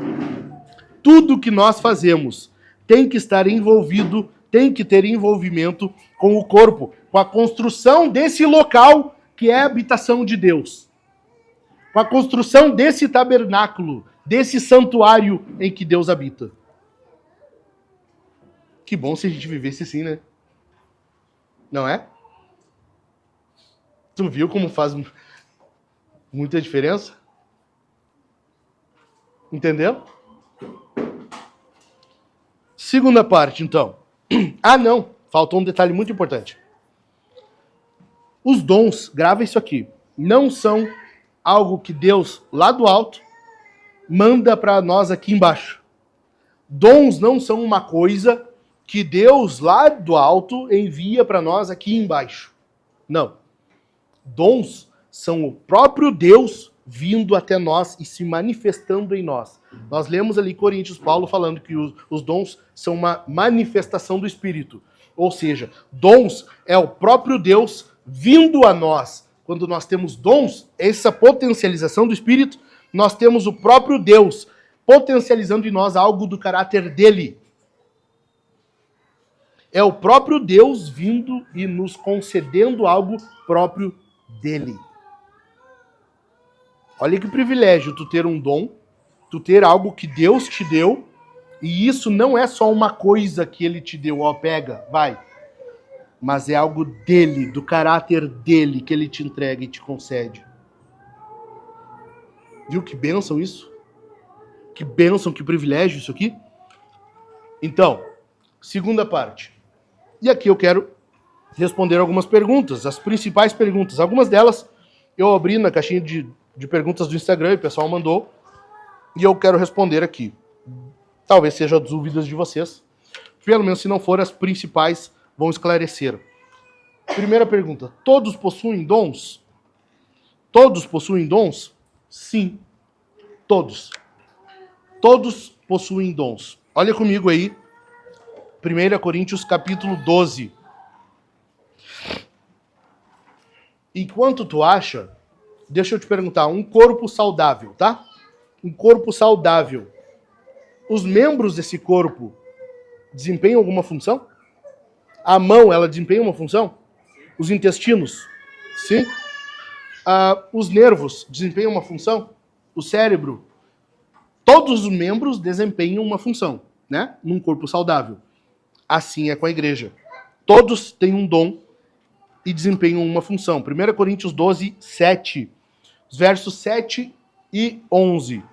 Tudo que nós fazemos tem que estar envolvido, tem que ter envolvimento com o corpo, com a construção desse local que é a habitação de Deus. Com a construção desse tabernáculo, desse santuário em que Deus habita. Que bom se a gente vivesse assim, né? Não é? Tu viu como faz muita diferença? Entendeu? Segunda parte, então. Ah, não. Faltou um detalhe muito importante. Os dons, grava isso aqui, não são algo que Deus, lá do alto, manda para nós aqui embaixo. Dons não são uma coisa que Deus, lá do alto, envia para nós aqui embaixo. Não. Dons são o próprio Deus vindo até nós e se manifestando em nós. Nós lemos ali Coríntios, Paulo falando que os dons são uma manifestação do Espírito. Ou seja, dons é o próprio Deus vindo a nós. Quando nós temos dons, essa potencialização do Espírito, nós temos o próprio Deus potencializando em nós algo do caráter dele. É o próprio Deus vindo e nos concedendo algo próprio dele. Olha que privilégio tu ter um dom, tu ter algo que Deus te deu, e isso não é só uma coisa que ele te deu, ó, pega, vai. Mas é algo dele, do caráter dele, que ele te entrega e te concede. Viu que bênção isso? Que bênção, que privilégio isso aqui? Então, segunda parte. E aqui eu quero responder algumas perguntas, as principais perguntas. Algumas delas eu abri na caixinha de perguntas do Instagram e o pessoal mandou. E eu quero responder aqui. Talvez sejam dúvidas de vocês. Pelo menos se não for, as principais vão esclarecer. Primeira pergunta. Todos possuem dons? Todos possuem dons? Sim. Todos. Todos possuem dons. Olha comigo aí. 1 Coríntios capítulo 12. Enquanto tu acha, deixa eu te perguntar, um corpo saudável, tá? Um corpo saudável. Os membros desse corpo desempenham alguma função? A mão, ela desempenha uma função? Os intestinos? Sim. Os nervos desempenham uma função? O cérebro? Todos os membros desempenham uma função, né? Num corpo saudável. Assim é com a igreja. Todos têm um dom e desempenham uma função. 1 Coríntios 12, 7. Os versos 7 e 11.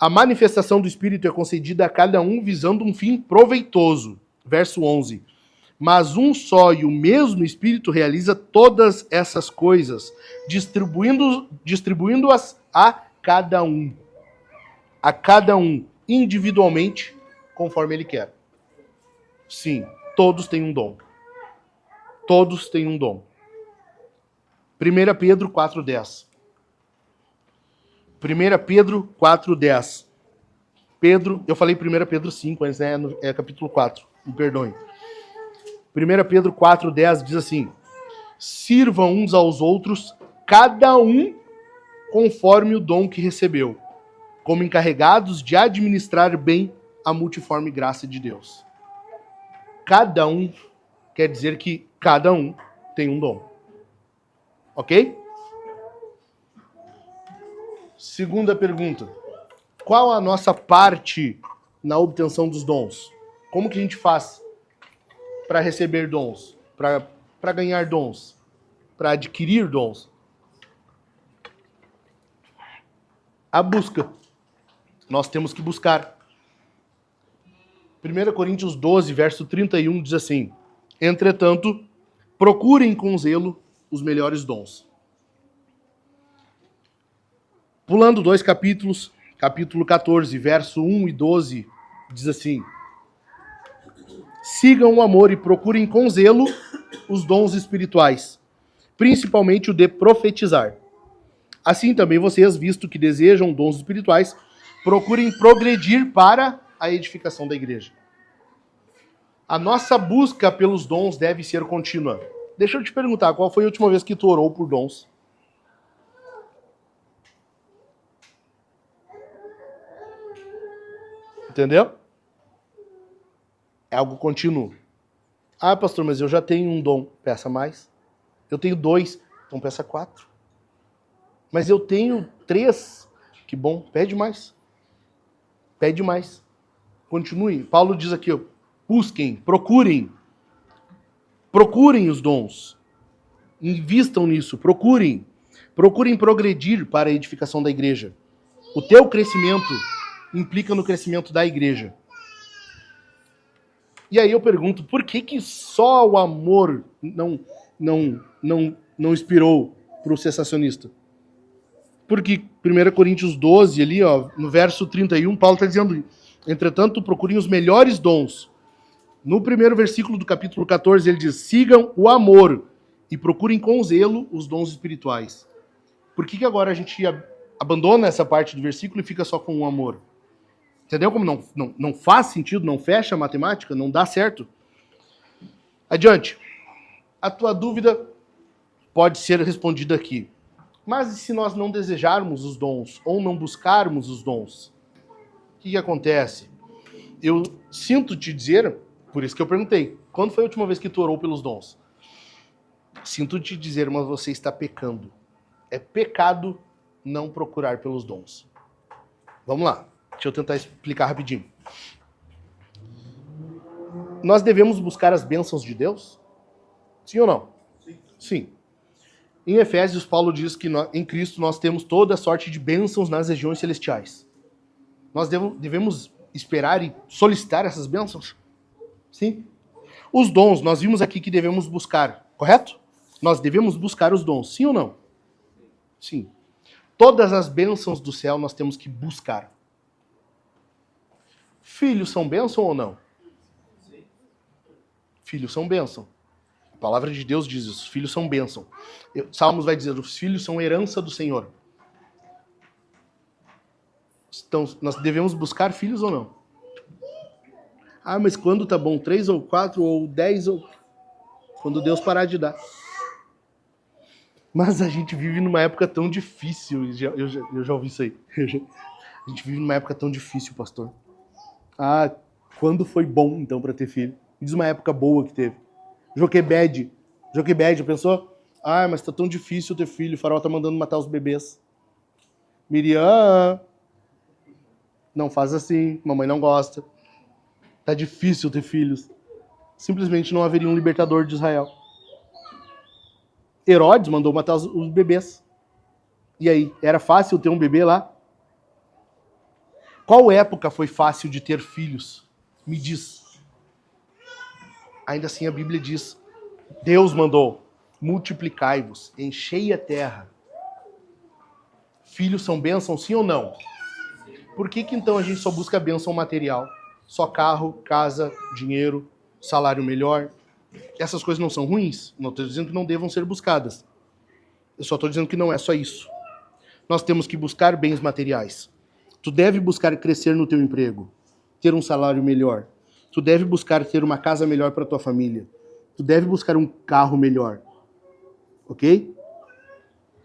A manifestação do Espírito é concedida a cada um visando um fim proveitoso. Verso 11. Mas um só e o mesmo Espírito realiza todas essas coisas, distribuindo-as a cada um. A cada um, individualmente, conforme ele quer. Sim, todos têm um dom. Todos têm um dom. 1 Pedro 4,10. 1 Pedro 4,10. Pedro, eu falei 1 Pedro 5, mas é capítulo 4, me perdoem. 1 Pedro 4,10 diz assim: sirvam uns aos outros, cada um conforme o dom que recebeu, como encarregados de administrar bem a multiforme graça de Deus. Cada um quer dizer que cada um tem um dom. Ok? Segunda pergunta. Qual a nossa parte na obtenção dos dons? Como que a gente faz para receber dons? Para ganhar dons? Para adquirir dons? A busca. Nós temos que buscar. 1 Coríntios 12, verso 31 diz assim: entretanto, procurem com zelo os melhores dons. Pulando 2 capítulos, capítulo 14, verso 1 e 12, diz assim: sigam o amor e procurem com zelo os dons espirituais, principalmente o de profetizar. Assim também vocês, visto que desejam dons espirituais, procurem progredir para a edificação da igreja. A nossa busca pelos dons deve ser contínua. Deixa eu te perguntar, qual foi a última vez que tu orou por dons? Entendeu? É algo contínuo. Ah, pastor, mas eu já tenho um dom. Peça mais. Eu tenho 2, então peça 4. Mas eu tenho 3. Que bom, pede mais. Pede mais. Continue. Paulo diz aqui, ó, busquem, procurem. Procurem os dons. Invistam nisso, procurem. Procurem progredir para a edificação da igreja. O teu crescimento implica no crescimento da igreja. E aí eu pergunto, por que só o amor não inspirou para o cessacionista? Porque 1 Coríntios 12, ali, ó, no verso 31, Paulo está dizendo: entretanto, procurem os melhores dons. No primeiro versículo do capítulo 14, ele diz: sigam o amor e procurem com zelo os dons espirituais. Por que agora a gente abandona essa parte do versículo e fica só com o amor? Entendeu como não faz sentido, não fecha a matemática, não dá certo? Adiante. A tua dúvida pode ser respondida aqui. Mas e se nós não desejarmos os dons ou não buscarmos os dons? O que acontece? Eu sinto te dizer, por isso que eu perguntei, quando foi a última vez que tu orou pelos dons? Sinto te dizer, mas você está pecando. É pecado não procurar pelos dons. Vamos lá, deixa eu tentar explicar rapidinho. Nós devemos buscar as bênçãos de Deus? Sim ou não? Sim. Em Efésios, Paulo diz que em Cristo nós temos toda a sorte de bênçãos nas regiões celestiais. Nós devemos esperar e solicitar essas bênçãos? Sim. Os dons, nós vimos aqui que devemos buscar, correto? Nós devemos buscar os dons, sim ou não? Sim. Todas as bênçãos do céu nós temos que buscar. Filhos são bênção ou não? Filhos são bênção. A palavra de Deus diz isso, filhos são bênção. Salmos vai dizer, os filhos são herança do Senhor. Então, nós devemos buscar filhos ou não? Ah, mas quando tá bom? 3 ou 4 ou 10 ou... Quando Deus parar de dar. Mas a gente vive numa época tão difícil. Eu já ouvi isso aí. A gente vive numa época tão difícil, pastor. Ah, quando foi bom, então, para ter filho? Me diz uma época boa que teve. Joquebed, pensou? Ah, mas tá tão difícil ter filho. O Farol tá mandando matar os bebês. Miriam, não faz assim. Mamãe não gosta. Tá difícil ter filhos. Simplesmente não haveria um libertador de Israel. Herodes mandou matar os bebês. E aí, era fácil ter um bebê lá? Qual época foi fácil de ter filhos? Me diz. Ainda assim a Bíblia diz, Deus mandou, multiplicai-vos, enchei a terra. Filhos são bênçãos, sim ou não? Por que então a gente só busca bênção material? Só carro, casa, dinheiro, salário melhor. Essas coisas não são ruins. Não estou dizendo que não devam ser buscadas. Eu só estou dizendo que não é só isso. Nós temos que buscar bens materiais. Tu deve buscar crescer no teu emprego, ter um salário melhor. Tu deve buscar ter uma casa melhor para tua família. Tu deve buscar um carro melhor. Ok?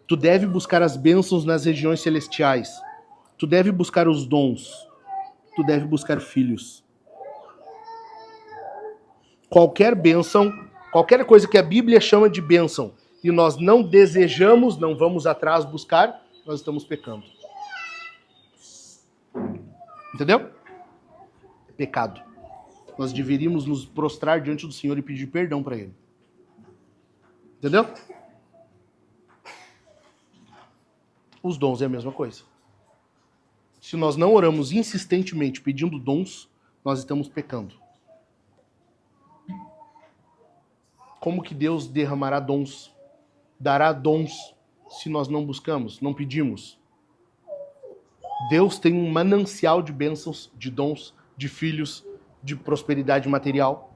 Tu deve buscar as bênçãos nas regiões celestiais. Tu deve buscar os dons. Tu deve buscar filhos. Qualquer bênção, qualquer coisa que a Bíblia chama de bênção e nós não desejamos, não vamos atrás buscar, nós estamos pecando. Entendeu? É pecado. Nós deveríamos nos prostrar diante do Senhor e pedir perdão para Ele. Entendeu? Os dons é a mesma coisa. Se nós não oramos insistentemente pedindo dons, nós estamos pecando. Como que Deus derramará dons, dará dons, se nós não buscamos, não pedimos? Deus tem um manancial de bênçãos, de dons, de filhos, de prosperidade material.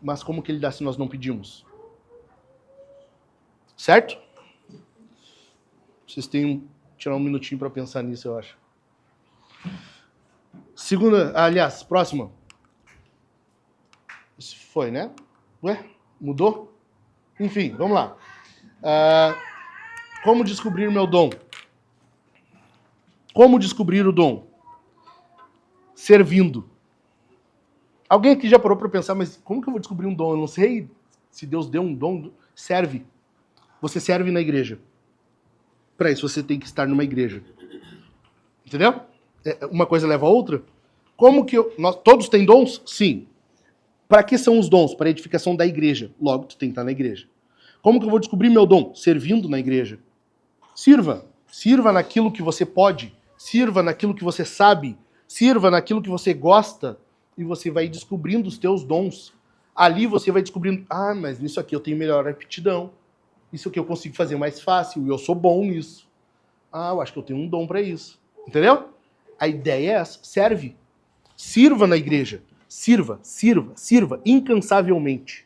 Mas como que Ele dá se nós não pedimos? Certo? Vocês têm que tirar um minutinho para pensar nisso, eu acho. Próxima. Isso foi, né? Ué? Mudou? Enfim, vamos lá. Como descobrir o meu dom? Como descobrir o dom? Servindo. Alguém aqui já parou para pensar, mas como que eu vou descobrir um dom? Eu não sei se Deus deu um dom. Serve. Você serve na igreja. Para isso você tem que estar numa igreja. Entendeu? Uma coisa leva a outra. Como que todos têm dons? Sim. Para que são os dons? Para a edificação da igreja. Logo, tu tem que estar na igreja. Como que eu vou descobrir meu dom? Servindo na igreja. Sirva. Sirva naquilo que você pode. Sirva naquilo que você sabe. Sirva naquilo que você gosta. E você vai descobrindo os teus dons. Ali você vai descobrindo, mas nisso aqui eu tenho melhor aptidão. Isso aqui eu consigo fazer mais fácil. E eu sou bom nisso. Eu acho que eu tenho um dom para isso. Entendeu? A ideia é essa. Serve. Sirva na igreja. Sirva, sirva, sirva incansavelmente.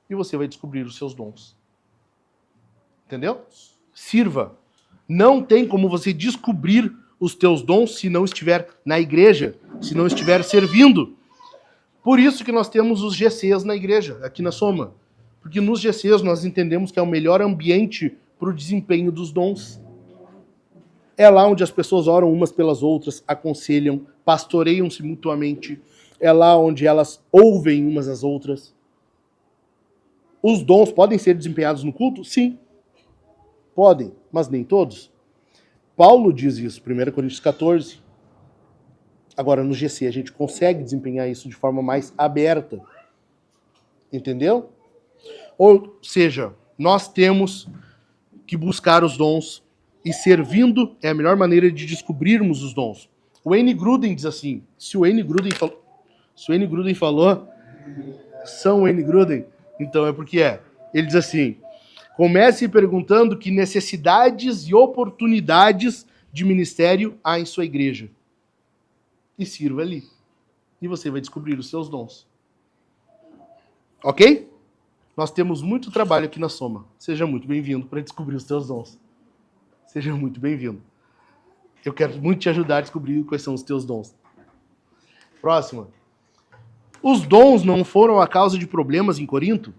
E você vai descobrir os seus dons. Entendeu? Sirva. Não tem como você descobrir os teus dons se não estiver na igreja, se não estiver servindo. Por isso que nós temos os GCs na igreja, aqui na Soma. Porque nos GCs nós entendemos que é o melhor ambiente para o desempenho dos dons. É lá onde as pessoas oram umas pelas outras, aconselham, pastoreiam-se mutuamente. É lá onde elas ouvem umas às outras. Os dons podem ser desempenhados no culto? Sim. Podem, mas nem todos. Paulo diz isso, 1 Coríntios 14. Agora, no GC, a gente consegue desempenhar isso de forma mais aberta. Entendeu? Ou seja, nós temos que buscar os dons e servindo é a melhor maneira de descobrirmos os dons. O Wayne Grudem diz assim, se o Wayne Grudem falou, São Wayne Grudem, então é porque é. Ele diz assim, comece perguntando que necessidades e oportunidades de ministério há em sua igreja. E sirva ali. E você vai descobrir os seus dons. Ok? Nós temos muito trabalho aqui na Soma. Seja muito bem-vindo para descobrir os seus dons. Seja muito bem-vindo. Eu quero muito te ajudar a descobrir quais são os teus dons. Próxima. Os dons não foram a causa de problemas em Corinto?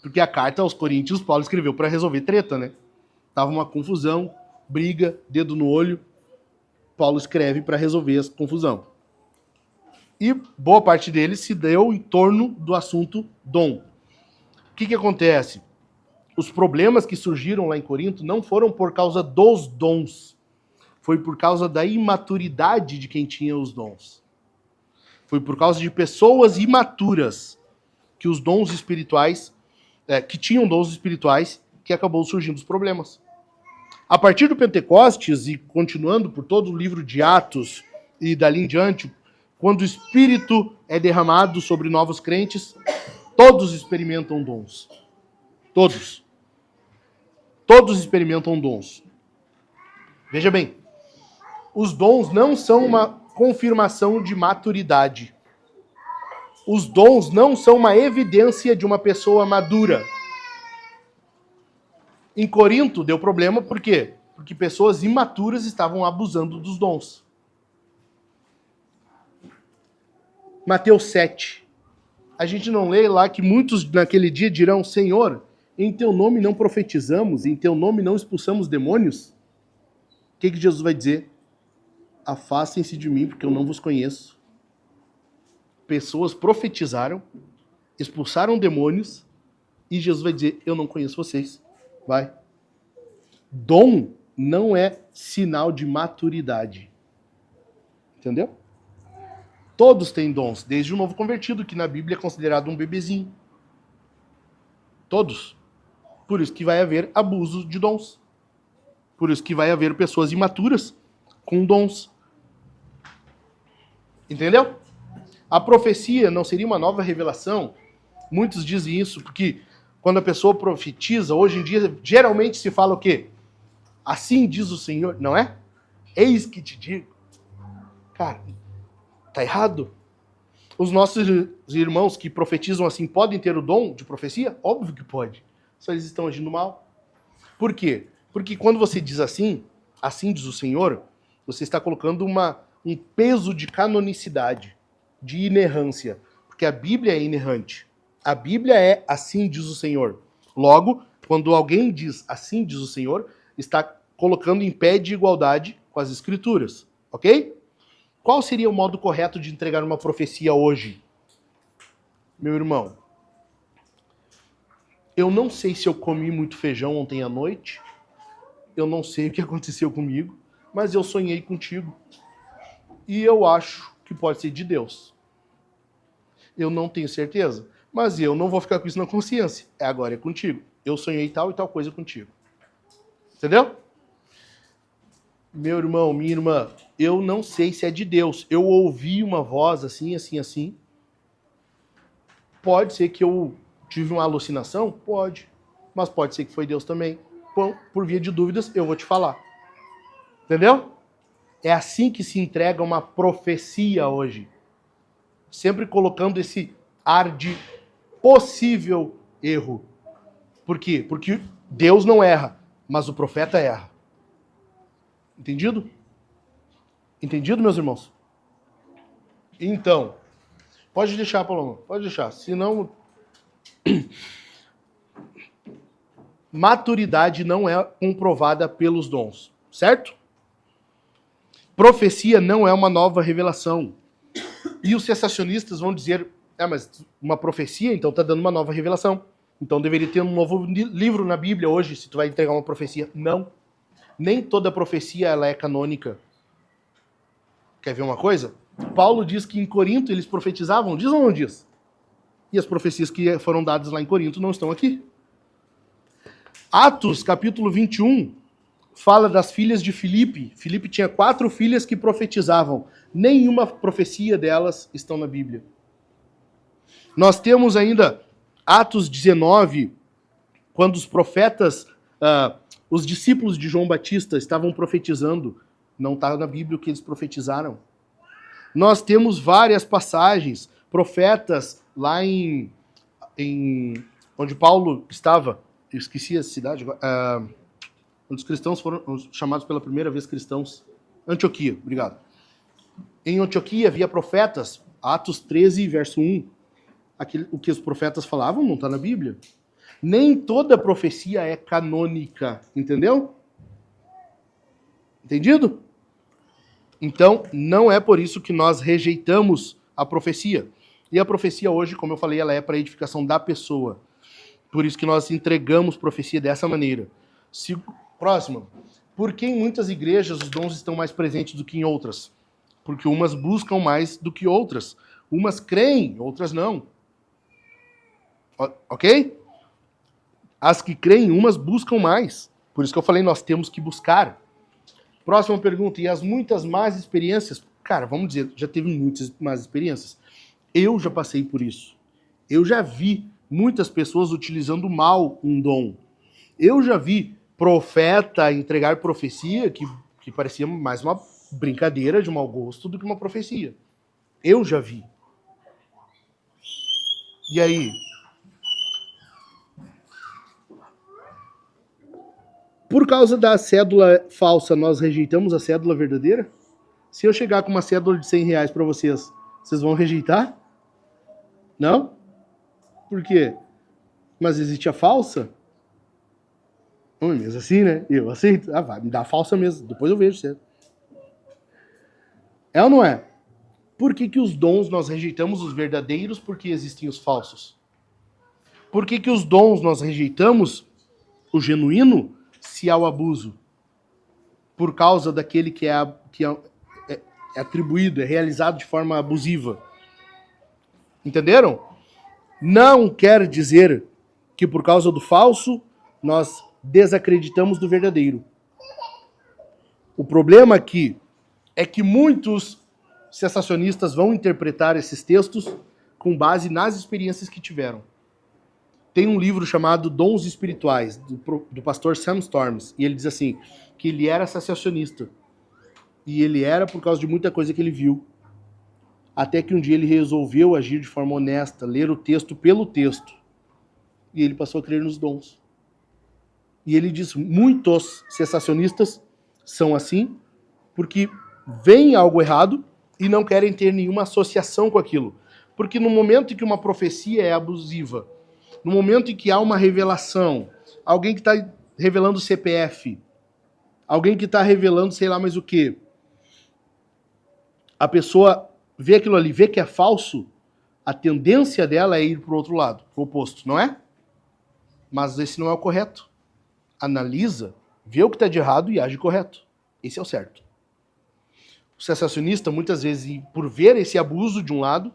Porque a carta aos Coríntios, Paulo escreveu para resolver treta, né? Tava uma confusão, briga, dedo no olho. Paulo escreve para resolver essa confusão. E boa parte dele se deu em torno do assunto dom. O que acontece? Os problemas que surgiram lá em Corinto não foram por causa dos dons. Foi por causa da imaturidade de quem tinha os dons. Foi por causa de pessoas imaturas que os dons espirituais, que tinham dons espirituais, que acabou surgindo os problemas. A partir do Pentecostes, e continuando por todo o livro de Atos e dali em diante, quando o Espírito é derramado sobre novos crentes, todos experimentam dons. Todos. Todos experimentam dons. Veja bem, os dons não são uma confirmação de maturidade. Os dons não são uma evidência de uma pessoa madura. Em Corinto deu problema, por quê? Porque pessoas imaturas estavam abusando dos dons. Mateus 7. A gente não lê lá que muitos naquele dia dirão: Senhor, em teu nome não profetizamos, em teu nome não expulsamos demônios? O que Jesus vai dizer? Afastem-se de mim, porque eu não vos conheço. Pessoas profetizaram, expulsaram demônios, e Jesus vai dizer: eu não conheço vocês. Vai. Dom não é sinal de maturidade. Entendeu? Todos têm dons, desde o novo convertido, que na Bíblia é considerado um bebezinho. Todos. Por isso que vai haver abuso de dons. Por isso que vai haver pessoas imaturas com dons. Entendeu? A profecia não seria uma nova revelação? Muitos dizem isso porque quando a pessoa profetiza, hoje em dia, geralmente se fala o quê? Assim diz o Senhor, não é? Eis que te digo. Cara, tá errado? Os nossos irmãos que profetizam assim podem ter o dom de profecia? Óbvio que pode. Só eles estão agindo mal. Por quê? Porque quando você diz assim diz o Senhor, você está colocando um peso de canonicidade, de inerrância. Porque a Bíblia é inerrante. A Bíblia é assim diz o Senhor. Logo, quando alguém diz assim diz o Senhor, está colocando em pé de igualdade com as Escrituras. Ok? Qual seria o modo correto de entregar uma profecia hoje? Meu irmão, eu não sei se eu comi muito feijão ontem à noite, eu não sei o que aconteceu comigo, mas eu sonhei contigo. E eu acho que pode ser de Deus. Eu não tenho certeza, mas eu não vou ficar com isso na consciência. Agora é contigo. Eu sonhei tal e tal coisa contigo. Entendeu? Meu irmão, minha irmã, eu não sei se é de Deus. Eu ouvi uma voz assim, assim, assim. Pode ser que eu tive uma alucinação? Pode. Mas pode ser que foi Deus também. Por via de dúvidas, eu vou te falar. Entendeu? É assim que se entrega uma profecia hoje. Sempre colocando esse ar de possível erro. Por quê? Porque Deus não erra, mas o profeta erra. Entendido? Entendido, meus irmãos? Então, pode deixar, Paloma, pode deixar. Senão, maturidade não é comprovada pelos dons, certo? Profecia não é uma nova revelação. E os cessacionistas vão dizer, mas uma profecia, então está dando uma nova revelação. Então deveria ter um novo livro na Bíblia hoje, se tu vai entregar uma profecia. Não. Nem toda profecia ela é canônica. Quer ver uma coisa? Paulo diz que em Corinto eles profetizavam, diz ou não diz? E as profecias que foram dadas lá em Corinto não estão aqui. Atos, capítulo 21, fala das filhas de Filipe. Filipe tinha 4 filhas que profetizavam. Nenhuma profecia delas estão na Bíblia. Nós temos ainda Atos 19, quando os profetas, os discípulos de João Batista estavam profetizando. Não está na Bíblia o que eles profetizaram. Nós temos várias passagens, profetas lá em onde Paulo estava, eu esqueci a cidade, onde os cristãos foram chamados pela primeira vez cristãos. Antioquia, obrigado. Em Antioquia havia profetas, Atos 13, verso 1. O que os profetas falavam não está na Bíblia. Nem toda profecia é canônica, entendeu? Entendido? Então, não é por isso que nós rejeitamos a profecia. E a profecia hoje, como eu falei, ela é para a edificação da pessoa. Por isso que nós entregamos profecia dessa maneira. Próximo. Por que em muitas igrejas os dons estão mais presentes do que em outras? Porque umas buscam mais do que outras. Umas creem, outras não. Ok? As que creem, umas buscam mais. Por isso que eu falei, nós temos que buscar. Próxima pergunta. E as muitas más experiências? Cara, vamos dizer, já teve muitas más experiências. Eu já passei por isso. Eu já vi muitas pessoas utilizando mal um dom. Eu já vi profeta entregar profecia que que parecia mais uma brincadeira de mau gosto do que uma profecia. Eu já vi. E aí? Por causa da cédula falsa, nós rejeitamos a cédula verdadeira? Se eu chegar com uma cédula de R$100 para vocês, vocês vão rejeitar? Não? Por quê? Mas existe a falsa? Não é mesmo assim, né? Eu aceito. Ah, vai, me dá a falsa mesmo. Depois eu vejo, certo? É ou não é? Por que os dons nós rejeitamos os verdadeiros porque existem os falsos? Por que os dons nós rejeitamos o genuíno se há o abuso? Por causa daquele que é atribuído, é realizado de forma abusiva. Entenderam? Não quer dizer que por causa do falso nós desacreditamos do verdadeiro. O problema aqui é que muitos sensacionistas vão interpretar esses textos com base nas experiências que tiveram. Tem um livro chamado Dons Espirituais, do pastor Sam Storms, e ele diz assim, que ele era sensacionista. E ele era por causa de muita coisa que ele viu. Até que um dia ele resolveu agir de forma honesta, ler o texto pelo texto. E ele passou a crer nos dons. E ele diz, muitos sensacionistas são assim, porque veem algo errado e não querem ter nenhuma associação com aquilo. Porque no momento em que uma profecia é abusiva, no momento em que há uma revelação, alguém que está revelando CPF, alguém que está revelando sei lá mais o quê, a pessoa vê aquilo ali, vê que é falso, a tendência dela é ir para o outro lado, para o oposto, não é? Mas esse não é o correto. Analisa, vê o que está de errado e age correto. Esse é o certo. O sensacionista, muitas vezes, por ver esse abuso de um lado,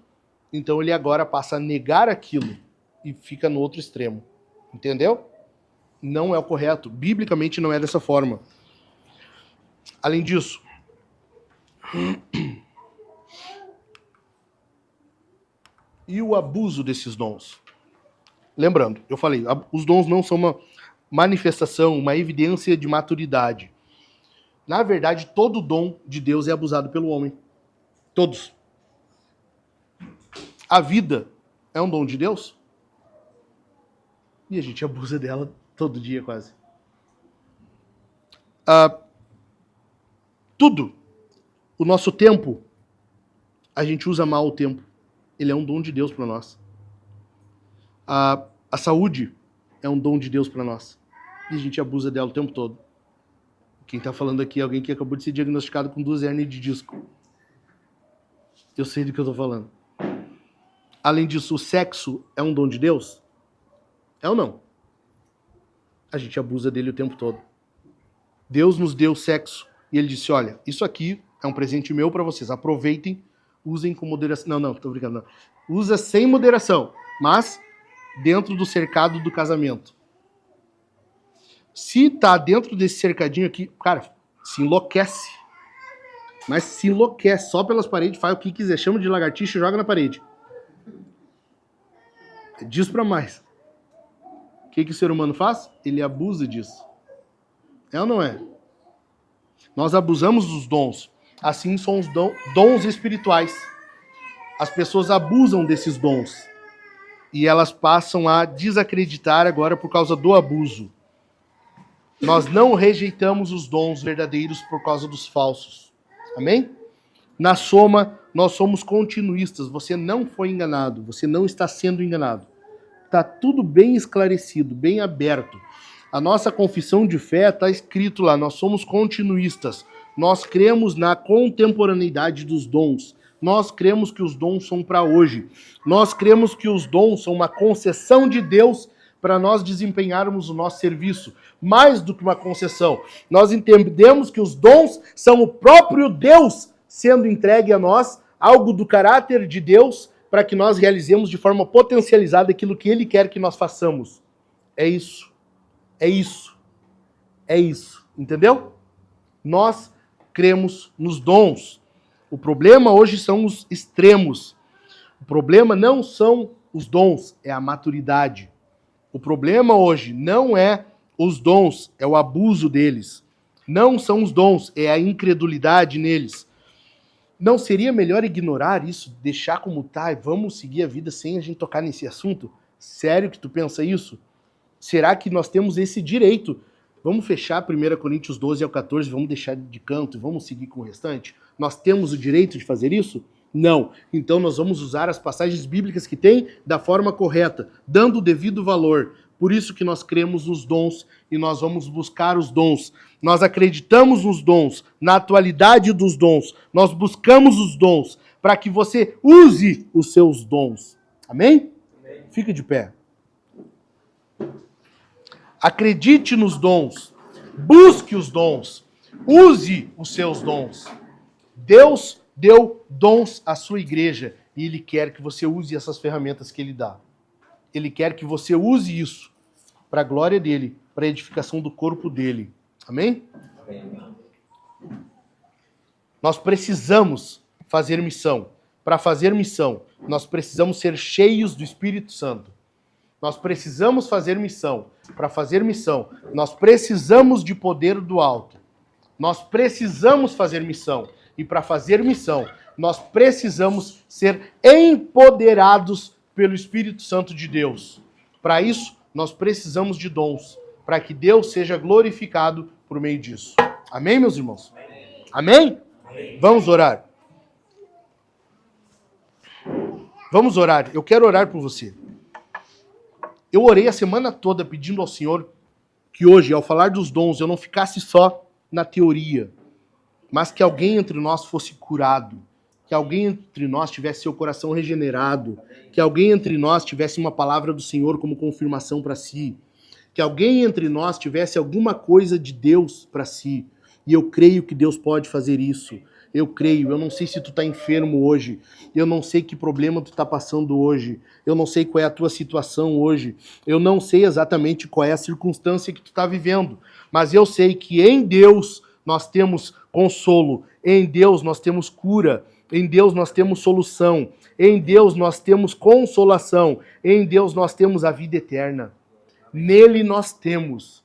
então ele agora passa a negar aquilo e fica no outro extremo. Entendeu? Não é o correto. Biblicamente não é dessa forma. Além disso, e o abuso desses dons? Lembrando, eu falei, os dons não são uma manifestação, uma evidência de maturidade. Na verdade, todo dom de Deus é abusado pelo homem. Todos. A vida é um dom de Deus? E a gente abusa dela todo dia, quase. Tudo. O nosso tempo, a gente usa mal o tempo. Ele é um dom de Deus para nós. A saúde é um dom de Deus para nós. E a gente abusa dela o tempo todo. Quem está falando aqui é alguém que acabou de ser diagnosticado com 2 hérnias de disco. Eu sei do que eu estou falando. Além disso, o sexo é um dom de Deus? É ou não? A gente abusa dele o tempo todo. Deus nos deu sexo. E ele disse, olha, isso aqui é um presente meu para vocês. Aproveitem, usem com moderação. Não, tô brincando, não. Usa sem moderação, mas dentro do cercado do casamento. Se tá dentro desse cercadinho aqui, cara, se enlouquece. Mas se enlouquece só pelas paredes, faz o que quiser. Chama de lagartixa e joga na parede. Diz pra mais. O que o ser humano faz? Ele abusa disso. É ou não é? Nós abusamos dos dons. Assim são os dons espirituais. As pessoas abusam desses dons. E elas passam a desacreditar agora por causa do abuso. Nós não rejeitamos os dons verdadeiros por causa dos falsos. Amém? Na soma, nós somos continuistas. Você não foi enganado. Você não está sendo enganado. Está tudo bem esclarecido, bem aberto. A nossa confissão de fé está escrito lá. Nós somos continuistas. Nós cremos na contemporaneidade dos dons. Nós cremos que os dons são para hoje. Nós cremos que os dons são uma concessão de Deus para nós desempenharmos o nosso serviço. Mais do que uma concessão. Nós entendemos que os dons são o próprio Deus sendo entregue a nós, algo do caráter de Deus, para que nós realizemos de forma potencializada aquilo que Ele quer que nós façamos. É isso. É isso. É isso. Entendeu? Nós cremos nos dons. O problema hoje são os extremos. O problema não são os dons, é a maturidade. O problema hoje não é os dons, é o abuso deles. Não são os dons, é a incredulidade neles. Não seria melhor ignorar isso, deixar como tá e vamos seguir a vida sem a gente tocar nesse assunto? Sério que tu pensa isso? Será que nós temos esse direito? Vamos fechar 1 Coríntios 12 ao 14, vamos deixar de canto e vamos seguir com o restante? Nós temos o direito de fazer isso? Não. Então nós vamos usar as passagens bíblicas que tem da forma correta, dando o devido valor. Por isso que nós cremos nos dons e nós vamos buscar os dons. Nós acreditamos nos dons, na atualidade dos dons. Nós buscamos os dons para que você use os seus dons. Amém? Amém. Fica de pé. Acredite nos dons. Busque os dons. Use os seus dons. Deus deu dons à sua igreja e Ele quer que você use essas ferramentas que Ele dá. Ele quer que você use isso para a glória dEle, para a edificação do corpo dEle. Amém? Amém. Nós precisamos fazer missão. Para fazer missão, nós precisamos ser cheios do Espírito Santo. Nós precisamos fazer missão. Para fazer missão, nós precisamos de poder do alto. Nós precisamos fazer missão. E para fazer missão, nós precisamos ser empoderados pelo Espírito Santo de Deus. Para isso, nós precisamos de dons, para que Deus seja glorificado por meio disso. Amém, meus irmãos? Amém? Amém? Vamos orar. Vamos orar. Eu quero orar por você. Eu orei a semana toda pedindo ao Senhor que hoje, ao falar dos dons, eu não ficasse só na teoria, mas que alguém entre nós fosse curado, que alguém entre nós tivesse seu coração regenerado, que alguém entre nós tivesse uma palavra do Senhor como confirmação para si, que alguém entre nós tivesse alguma coisa de Deus para si. E eu creio que Deus pode fazer isso. Eu creio. Eu não sei se tu está enfermo hoje. Eu não sei que problema tu está passando hoje. Eu não sei qual é a tua situação hoje. Eu não sei exatamente qual é a circunstância que tu está vivendo. Mas eu sei que em Deus nós temos consolo. Em Deus nós temos cura. Em Deus nós temos solução. Em Deus nós temos consolação. Em Deus nós temos a vida eterna. Nele nós temos.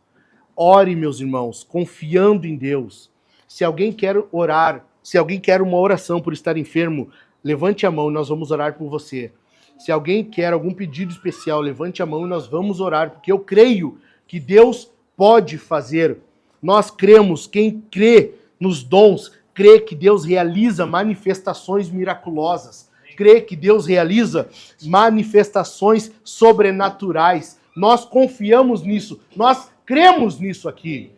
Ore, meus irmãos, confiando em Deus. Se alguém quer orar, se alguém quer uma oração por estar enfermo, levante a mão e nós vamos orar por você. Se alguém quer algum pedido especial, levante a mão e nós vamos orar, porque eu creio que Deus pode fazer. Nós cremos, quem crê nos dons, crê que Deus realiza manifestações miraculosas, crê que Deus realiza manifestações sobrenaturais. Nós confiamos nisso, nós cremos nisso aqui.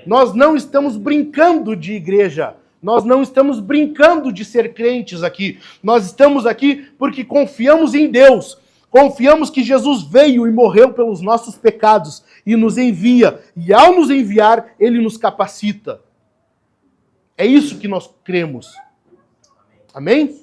Nós não estamos brincando de igreja, nós não estamos brincando de ser crentes aqui. Nós estamos aqui porque confiamos em Deus. Confiamos que Jesus veio e morreu pelos nossos pecados e nos envia. E ao nos enviar, Ele nos capacita. É isso que nós cremos. Amém?